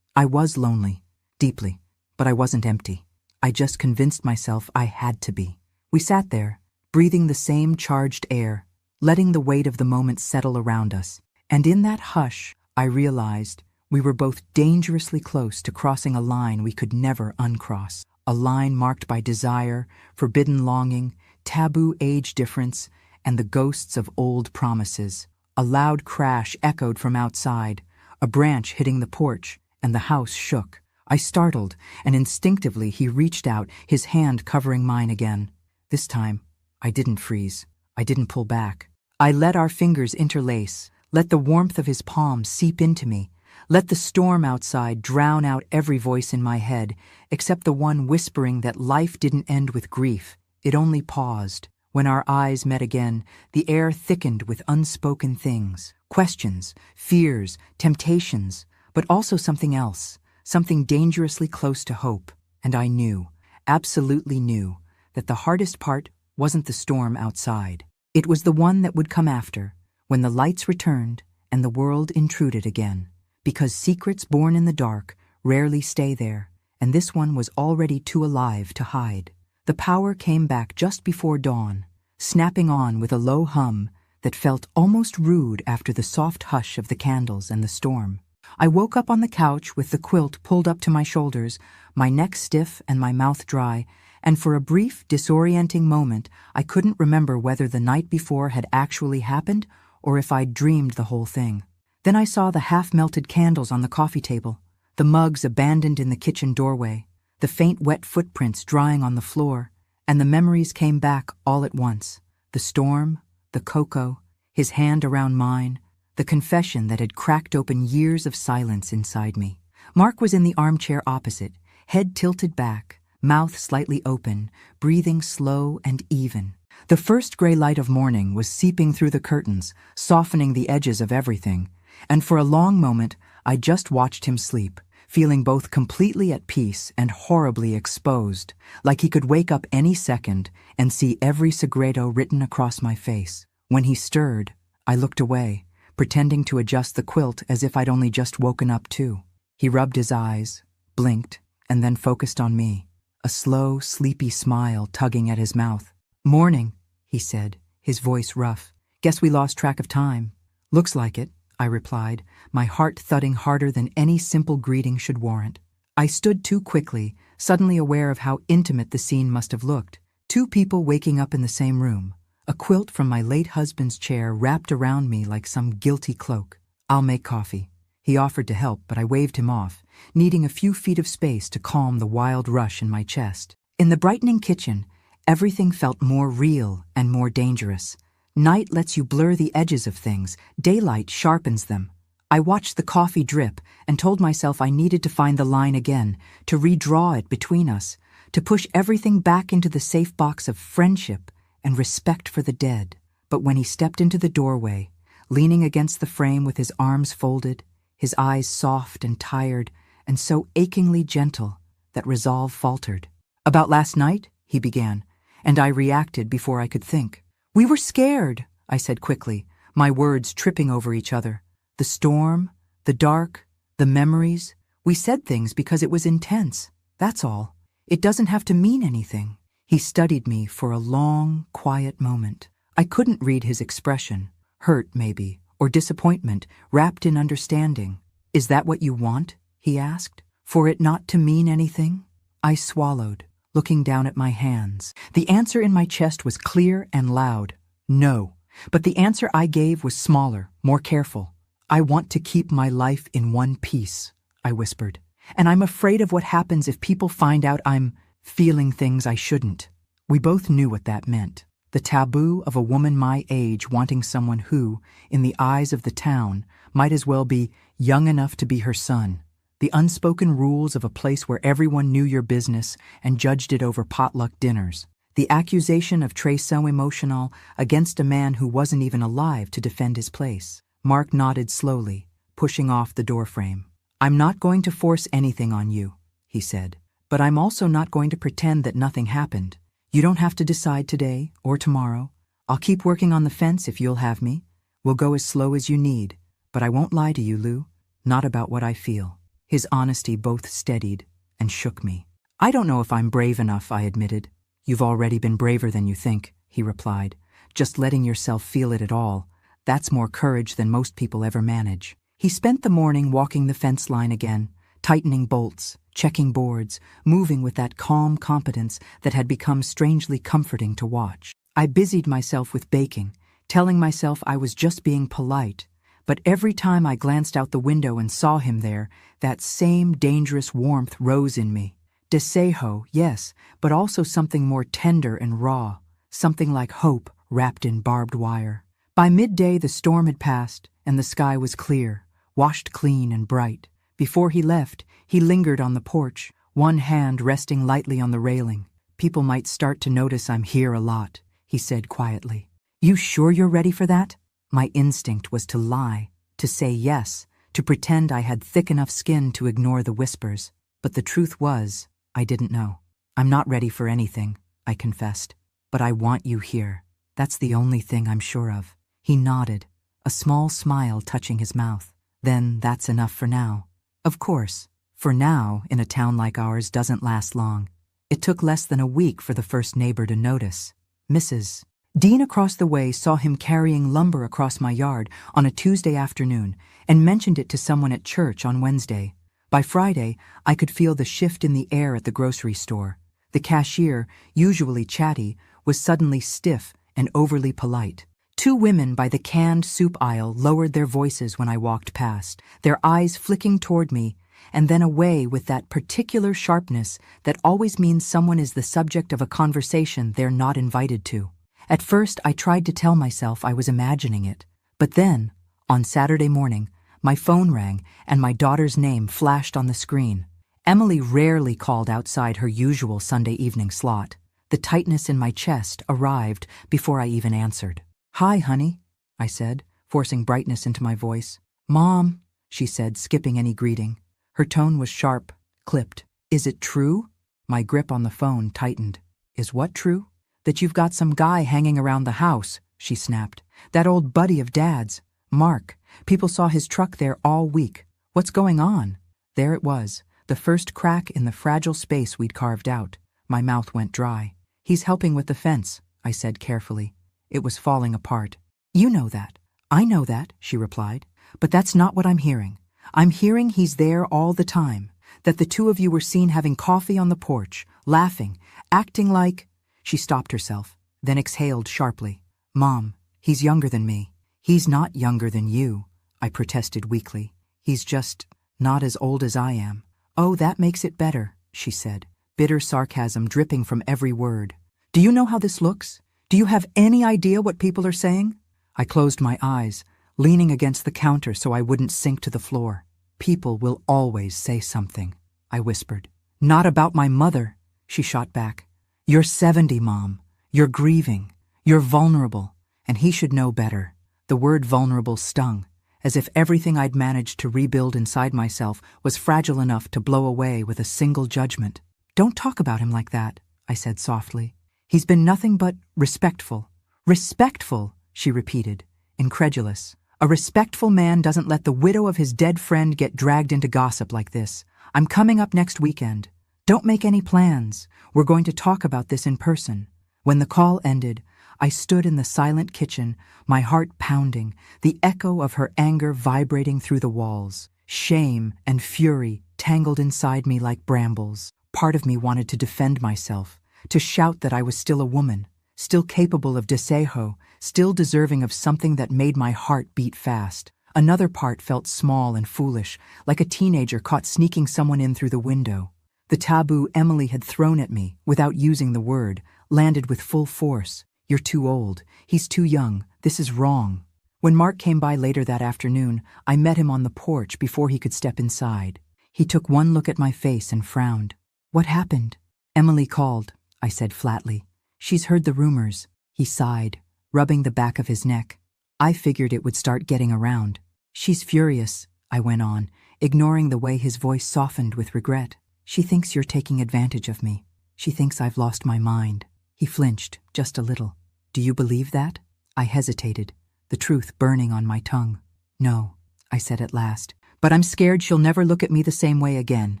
[SPEAKER 1] I was lonely, deeply, but I wasn't empty. I just convinced myself I had to be. We sat there, breathing the same charged air, letting the weight of the moment settle around us. And in that hush, I realized we were both dangerously close to crossing a line we could never uncross. A line marked by desire, forbidden longing, taboo age difference, and the ghosts of old promises. A loud crash echoed from outside, a branch hitting the porch, and the house shook. I startled, and instinctively he reached out, his hand covering mine again. This time, I didn't freeze. I didn't pull back. I let our fingers interlace, let the warmth of his palm seep into me, let the storm outside drown out every voice in my head, except the one whispering that life didn't end with grief. It only paused. When our eyes met again, the air thickened with unspoken things, questions, fears, temptations, but also something else, something dangerously close to hope. And I knew, absolutely knew, that the hardest part wasn't the storm outside. It was the one that would come after, when the lights returned and the world intruded again. Because secrets born in the dark rarely stay there, and this one was already too alive to hide. The power came back just before dawn, snapping on with a low hum that felt almost rude after the soft hush of the candles and the storm. I woke up on the couch with the quilt pulled up to my shoulders, my neck stiff and my mouth dry, and for a brief, disorienting moment, I couldn't remember whether the night before had actually happened or if I'd dreamed the whole thing. Then I saw the half-melted candles on the coffee table, the mugs abandoned in the kitchen doorway, the faint wet footprints drying on the floor, and the memories came back all at once. The storm, the cocoa, his hand around mine, the confession that had cracked open years of silence inside me. Mark was in the armchair opposite, head tilted back, mouth slightly open, breathing slow and even. The first gray light of morning was seeping through the curtains, softening the edges of everything, and for a long moment I just watched him sleep, feeling both completely at peace and horribly exposed, like he could wake up any second and see every segredo written across my face. When he stirred, I looked away, pretending to adjust the quilt as if I'd only just woken up too. He rubbed his eyes, blinked, and then focused on me, a slow, sleepy smile tugging at his mouth. "Morning," he said, his voice rough. "Guess we lost track of time." "Looks like it," I replied, my heart thudding harder than any simple greeting should warrant. I stood too quickly, suddenly aware of how intimate the scene must have looked. Two people waking up in the same room, a quilt from my late husband's chair wrapped around me like some guilty cloak. "I'll make coffee." He offered to help, but I waved him off, needing a few feet of space to calm the wild rush in my chest. In the brightening kitchen, everything felt more real and more dangerous. Night lets you blur the edges of things, daylight sharpens them. I watched the coffee drip and told myself I needed to find the line again, to redraw it between us, to push everything back into the safe box of friendship and respect for the dead. But when he stepped into the doorway, leaning against the frame with his arms folded, his eyes soft and tired, and so achingly gentle that resolve faltered. "About last night?" he began, and I reacted before I could think. "We were scared," I said quickly, my words tripping over each other. "The storm, the dark, the memories. We said things because it was intense, that's all. It doesn't have to mean anything." He studied me for a long, quiet moment. I couldn't read his expression, hurt maybe, or disappointment, wrapped in understanding. "Is that what you want?" he asked. "For it not to mean anything?" I swallowed, looking down at my hands. The answer in my chest was clear and loud. No. But the answer I gave was smaller, more careful. I want to keep my life in one piece, I whispered. And I'm afraid of what happens if people find out I'm feeling things I shouldn't. We both knew what that meant. The taboo of a woman my age wanting someone who, in the eyes of the town, might as well be young enough to be her son. The unspoken rules of a place where everyone knew your business and judged it over potluck dinners. The accusation of trahison emotional against a man who wasn't even alive to defend his place. Mark nodded slowly, pushing off the doorframe. I'm not going to force anything on you, he said, but I'm also not going to pretend that nothing happened. You don't have to decide today or tomorrow. I'll keep working on the fence if you'll have me. We'll go as slow as you need, but I won't lie to you, Lou, not about what I feel. His honesty both steadied and shook me. I don't know if I'm brave enough, I admitted. You've already been braver than you think, he replied. Just letting yourself feel it at all, that's more courage than most people ever manage. He spent the morning walking the fence line again, tightening bolts, checking boards, moving with that calm competence that had become strangely comforting to watch. I busied myself with baking, telling myself I was just being polite, but every time I glanced out the window and saw him there, that same dangerous warmth rose in me. Desejo, yes, but also something more tender and raw, something like hope wrapped in barbed wire. By midday the storm had passed, and the sky was clear, washed clean and bright. Before he left, he lingered on the porch, one hand resting lightly on the railing. People might start to notice I'm here a lot, he said quietly. You sure you're ready for that? My instinct was to lie, to say yes, to pretend I had thick enough skin to ignore the whispers. But the truth was, I didn't know. I'm not ready for anything, I confessed. But I want you here. That's the only thing I'm sure of. He nodded, a small smile touching his mouth. Then that's enough for now. Of course, for now in a town like ours doesn't last long. It took less than a week for the first neighbor to notice. Mrs. Dean across the way saw him carrying lumber across my yard on a Tuesday afternoon and mentioned it to someone at church on Wednesday. By Friday, I could feel the shift in the air at the grocery store. The cashier, usually chatty, was suddenly stiff and overly polite. Two women by the canned soup aisle lowered their voices when I walked past, their eyes flicking toward me and then away with that particular sharpness that always means someone is the subject of a conversation they're not invited to. At first, I tried to tell myself I was imagining it, but then, on Saturday morning, my phone rang and my daughter's name flashed on the screen. Emily rarely called outside her usual Sunday evening slot. The tightness in my chest arrived before I even answered. Hi, honey, I said, forcing brightness into my voice. Mom, she said, skipping any greeting. Her tone was sharp, clipped. Is it true? My grip on the phone tightened. Is what true? That you've got some guy hanging around the house, she snapped. That old buddy of Dad's, Mark. People saw his truck there all week. What's going on? There it was, the first crack in the fragile space we'd carved out. My mouth went dry. He's helping with the fence, I said carefully. It was falling apart. You know that. I know that, she replied. But that's not what I'm hearing. I'm hearing he's there all the time, that the two of you were seen having coffee on the porch, laughing, acting like... She stopped herself, then exhaled sharply. Mom, he's younger than me. He's not younger than you, I protested weakly. He's just not as old as I am. Oh, that makes it better, she said, bitter sarcasm dripping from every word. Do you know how this looks? Do you have any idea what people are saying? I closed my eyes, leaning against the counter so I wouldn't sink to the floor. People will always say something, I whispered. Not about my mother, she shot back. You're 70, Mom. You're grieving. You're vulnerable. And he should know better. The word vulnerable stung, as if everything I'd managed to rebuild inside myself was fragile enough to blow away with a single judgment. Don't talk about him like that, I said softly. He's been nothing but respectful. Respectful, she repeated, incredulous. A respectful man doesn't let the widow of his dead friend get dragged into gossip like this. I'm coming up next weekend. Don't make any plans. We're going to talk about this in person. When the call ended, I stood in the silent kitchen, my heart pounding, the echo of her anger vibrating through the walls. Shame and fury tangled inside me like brambles. Part of me wanted to defend myself, to shout that I was still a woman, still capable of deseo, still deserving of something that made my heart beat fast. Another part felt small and foolish, like a teenager caught sneaking someone in through the window. The taboo Emily had thrown at me, without using the word, landed with full force. You're too old. He's too young. This is wrong. When Mark came by later that afternoon, I met him on the porch before he could step inside. He took one look at my face and frowned. What happened? Emily called, I said flatly. She's heard the rumors. He sighed, rubbing the back of his neck. I figured it would start getting around. She's furious, I went on, ignoring the way his voice softened with regret. She thinks you're taking advantage of me. She thinks I've lost my mind. He flinched, just a little. Do you believe that? I hesitated, the truth burning on my tongue. No, I said at last, but I'm scared she'll never look at me the same way again,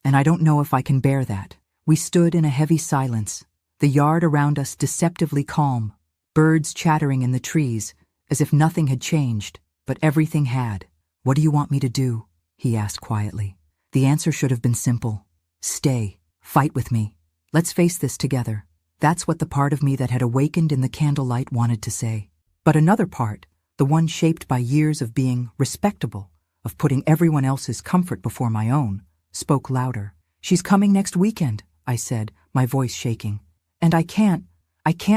[SPEAKER 1] and I don't know if I can bear that. We stood in a heavy silence, the yard around us deceptively calm, birds chattering in the trees, as if nothing had changed, but everything had. What do you want me to do? He asked quietly. The answer should have been simple. Stay. Fight with me. Let's face this together. That's what the part of me that had awakened in the candlelight wanted to say. But another part, the one shaped by years of being respectable, of putting everyone else's comfort before my own, spoke louder. She's coming next weekend, I said, my voice shaking. And I can't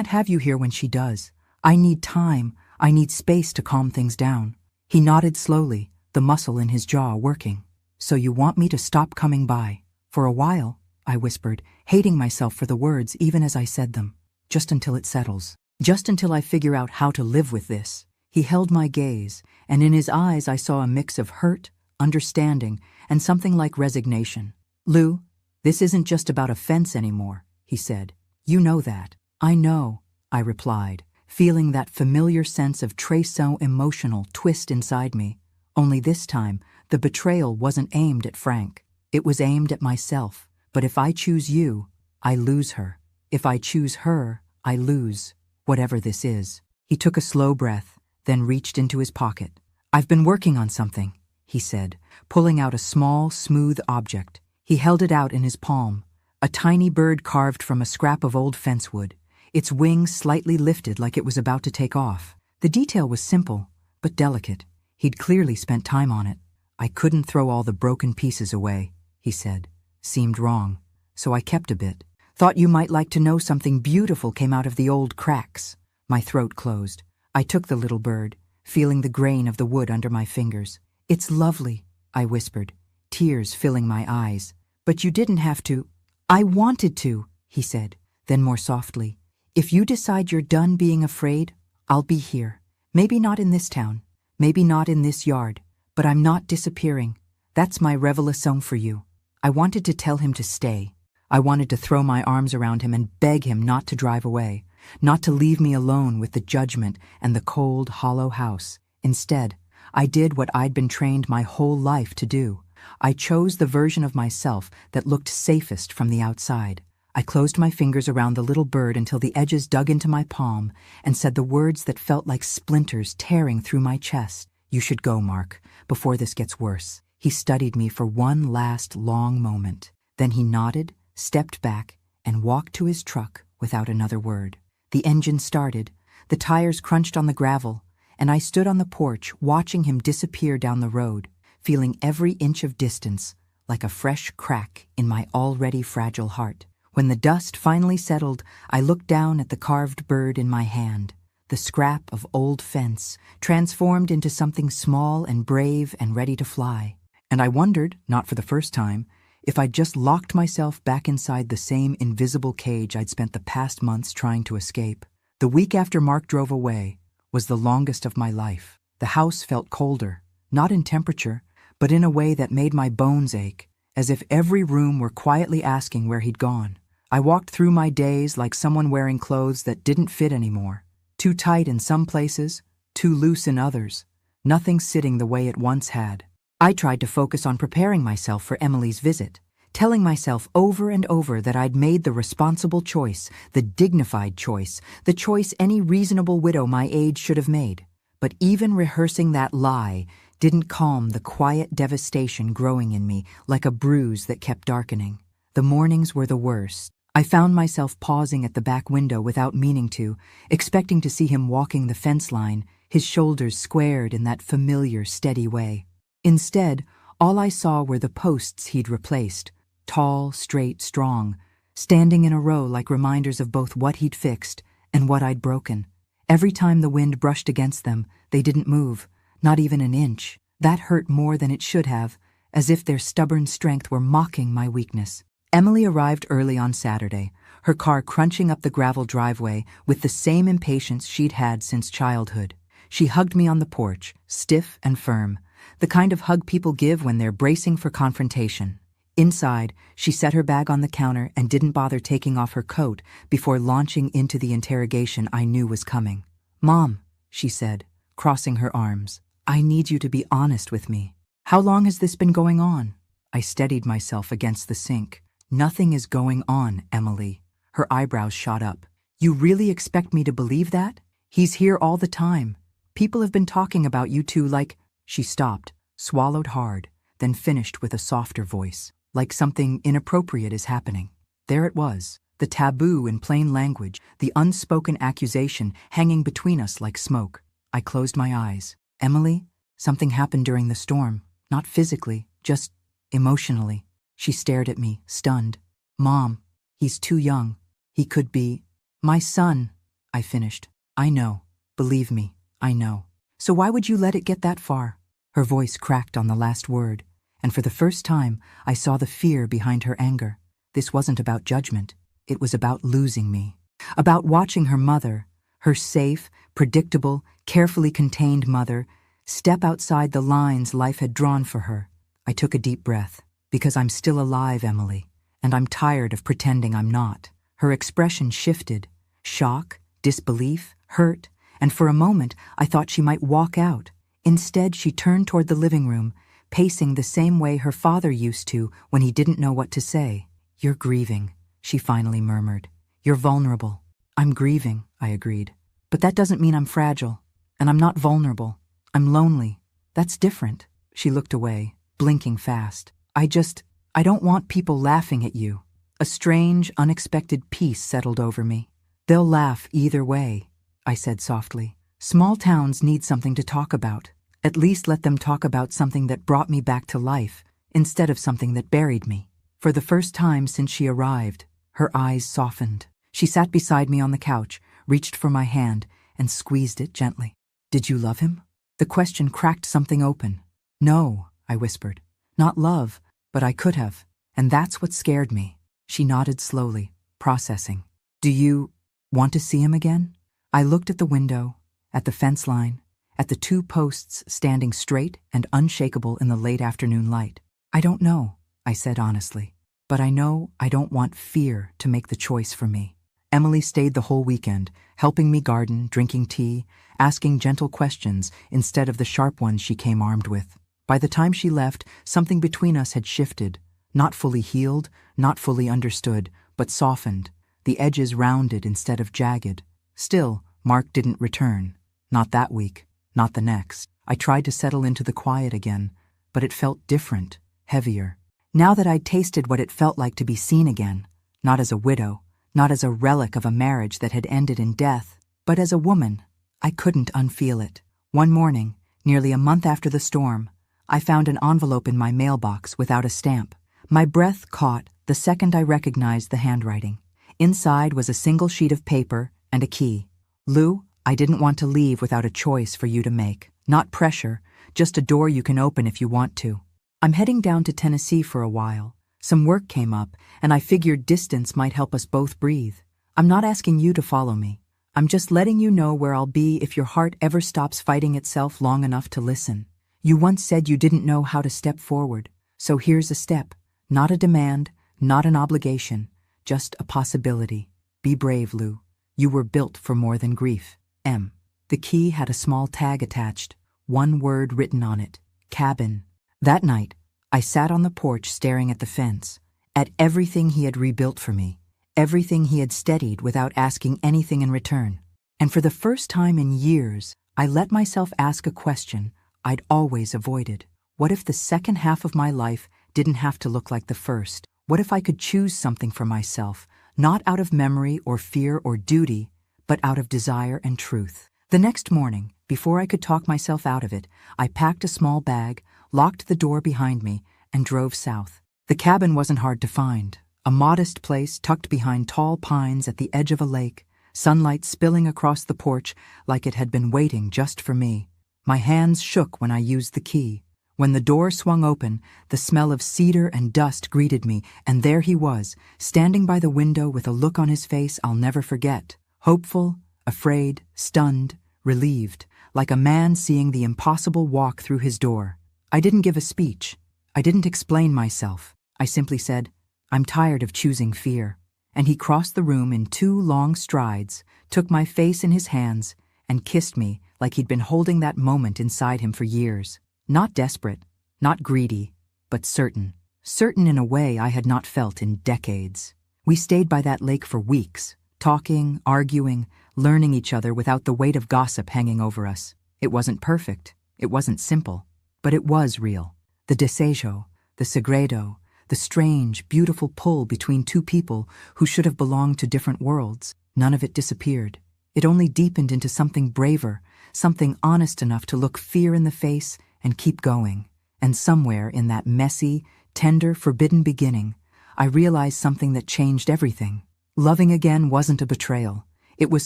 [SPEAKER 1] have you here when she does. I need time. I need space to calm things down. He nodded slowly, the muscle in his jaw working. So you want me to stop coming by? For a while, I whispered, hating myself for the words even as I said them. Just until it settles. Just until I figure out how to live with this. He held my gaze, and in his eyes I saw a mix of hurt, understanding, and something like resignation. Lou, this isn't just about a fence anymore, he said. You know that. I know, I replied, feeling that familiar sense of très emotional twist inside me. Only this time, the betrayal wasn't aimed at Frank. It was aimed at myself. But if I choose you, I lose her. If I choose her, I lose, whatever this is. He took a slow breath, then reached into his pocket. I've been working on something, he said, pulling out a small, smooth object. He held it out in his palm, a tiny bird carved from a scrap of old fence wood, its wings slightly lifted like it was about to take off. The detail was simple, but delicate. He'd clearly spent time on it. I couldn't throw all the broken pieces away, he said. Seemed wrong, so I kept a bit. Thought you might like to know something beautiful came out of the old cracks. My throat closed. I took the little bird, feeling the grain of the wood under my fingers. It's lovely, I whispered, tears filling my eyes. But you didn't have to. I wanted to, he said, then more softly. If you decide you're done being afraid, I'll be here. Maybe not in this town, maybe not in this yard, but I'm not disappearing. That's my revelation for you. I wanted to tell him to stay. I wanted to throw my arms around him and beg him not to drive away, not to leave me alone with the judgment and the cold, hollow house. Instead, I did what I'd been trained my whole life to do. I chose the version of myself that looked safest from the outside. I closed my fingers around the little bird until the edges dug into my palm and said the words that felt like splinters tearing through my chest. You should go, Mark, before this gets worse. He studied me for one last long moment. Then he nodded, stepped back, and walked to his truck without another word. The engine started, the tires crunched on the gravel, and I stood on the porch watching him disappear down the road, feeling every inch of distance like a fresh crack in my already fragile heart. When the dust finally settled, I looked down at the carved bird in my hand, the scrap of old fence, transformed into something small and brave and ready to fly. And I wondered, not for the first time, if I'd just locked myself back inside the same invisible cage I'd spent the past months trying to escape. The week after Mark drove away was the longest of my life. The house felt colder, not in temperature, but in a way that made my bones ache, as if every room were quietly asking where he'd gone. I walked through my days like someone wearing clothes that didn't fit anymore. Too tight in some places, too loose in others. Nothing sitting the way it once had. I tried to focus on preparing myself for Emily's visit, telling myself over and over that I'd made the responsible choice, the dignified choice, the choice any reasonable widow my age should have made. But even rehearsing that lie didn't calm the quiet devastation growing in me like a bruise that kept darkening. The mornings were the worst. I found myself pausing at the back window without meaning to, expecting to see him walking the fence line, his shoulders squared in that familiar, steady way. Instead, all I saw were the posts he'd replaced, tall, straight, strong, standing in a row like reminders of both what he'd fixed and what I'd broken. Every time the wind brushed against them, they didn't move, not even an inch. That hurt more than it should have, as if their stubborn strength were mocking my weakness. Emily arrived early on Saturday, her car crunching up the gravel driveway with the same impatience she'd had since childhood. She hugged me on the porch, stiff and firm, the kind of hug people give when they're bracing for confrontation. Inside, she set her bag on the counter and didn't bother taking off her coat before launching into the interrogation I knew was coming. "Mom," she said, crossing her arms, "I need you to be honest with me. How long has this been going on?" I steadied myself against the sink. "Nothing is going on, Emily." Her eyebrows shot up. "You really expect me to believe that? He's here all the time. People have been talking about you two like—" She stopped, swallowed hard, then finished with a softer voice, like something inappropriate is happening. There it was, the taboo in plain language, the unspoken accusation hanging between us like smoke. I closed my eyes. "Emily, something happened during the storm. Not physically, just emotionally." She stared at me, stunned. "Mom, he's too young. He could be—" "My son," I finished. "I know. Believe me, I know. So why would you let it get that far?" Her voice cracked on the last word, and for the first time, I saw the fear behind her anger. This wasn't about judgment. It was about losing me. About watching her mother, her safe, predictable, carefully contained mother, step outside the lines life had drawn for her. I took a deep breath. "Because I'm still alive, Emily, and I'm tired of pretending I'm not." Her expression shifted. Shock, disbelief, hurt, and for a moment I thought she might walk out. Instead, she turned toward the living room, pacing the same way her father used to when he didn't know what to say. "You're grieving," she finally murmured. "You're vulnerable." "I'm grieving," I agreed. "But that doesn't mean I'm fragile. And I'm not vulnerable. I'm lonely. That's different." She looked away, blinking fast. I don't want people laughing at you." A strange, unexpected peace settled over me. "They'll laugh either way," I said softly. "Small towns need something to talk about. At least let them talk about something that brought me back to life, instead of something that buried me." For the first time since she arrived, her eyes softened. She sat beside me on the couch, reached for my hand, and squeezed it gently. "Did you love him?" The question cracked something open. "No," I whispered. "Not love, but I could have, and that's what scared me." She nodded slowly, processing. "Do you want to see him again?" I looked at the window, at the fence line, at the two posts standing straight and unshakable in the late afternoon light. "I don't know," I said honestly, "but I know I don't want fear to make the choice for me." Emily stayed the whole weekend, helping me garden, drinking tea, asking gentle questions instead of the sharp ones she came armed with. By the time she left, something between us had shifted, not fully healed, not fully understood, but softened, the edges rounded instead of jagged. Still, Mark didn't return. Not that week, not the next. I tried to settle into the quiet again, but it felt different, heavier. Now that I'd tasted what it felt like to be seen again, not as a widow, not as a relic of a marriage that had ended in death, but as a woman, I couldn't unfeel it. One morning, nearly a month after the storm, I found an envelope in my mailbox without a stamp. My breath caught the second I recognized the handwriting. Inside was a single sheet of paper and a key. "Lou, I didn't want to leave without a choice for you to make. Not pressure, just a door you can open if you want to. I'm heading down to Tennessee for a while. Some work came up, and I figured distance might help us both breathe. I'm not asking you to follow me. I'm just letting you know where I'll be if your heart ever stops fighting itself long enough to listen. You once said you didn't know how to step forward, so here's a step. Not a demand, not an obligation, just a possibility. Be brave, Lou. You were built for more than grief. M." The key had a small tag attached, one word written on it: cabin. That night, I sat on the porch staring at the fence, at everything he had rebuilt for me, everything he had steadied without asking anything in return. And for the first time in years, I let myself ask a question I'd always avoided. What if the second half of my life didn't have to look like the first? What if I could choose something for myself, not out of memory or fear or duty, but out of desire and truth. The next morning, before I could talk myself out of it, I packed a small bag, locked the door behind me, and drove south. The cabin wasn't hard to find. A modest place tucked behind tall pines at the edge of a lake, sunlight spilling across the porch like it had been waiting just for me. My hands shook when I used the key. When the door swung open, the smell of cedar and dust greeted me, and there he was, standing by the window with a look on his face I'll never forget. Hopeful, afraid, stunned, relieved, like a man seeing the impossible walk through his door. I didn't give a speech. I didn't explain myself. I simply said, "I'm tired of choosing fear." And he crossed the room in 2 long strides, took my face in his hands, and kissed me like he'd been holding that moment inside him for years. Not desperate, not greedy, but certain. Certain in a way I had not felt in decades. We stayed by that lake for weeks, talking, arguing, learning each other without the weight of gossip hanging over us. It wasn't perfect, it wasn't simple, but it was real. The desejo, the segredo, the strange, beautiful pull between 2 people who should have belonged to different worlds, none of it disappeared. It only deepened into something braver, something honest enough to look fear in the face and keep going. And somewhere in that messy, tender, forbidden beginning, I realized something that changed everything. Loving again wasn't a betrayal. It was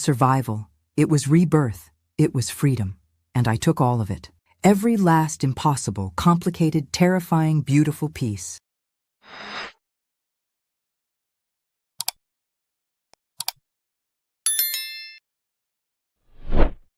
[SPEAKER 1] survival. It was rebirth. It was freedom. And I took all of it. Every last impossible, complicated, terrifying, beautiful piece.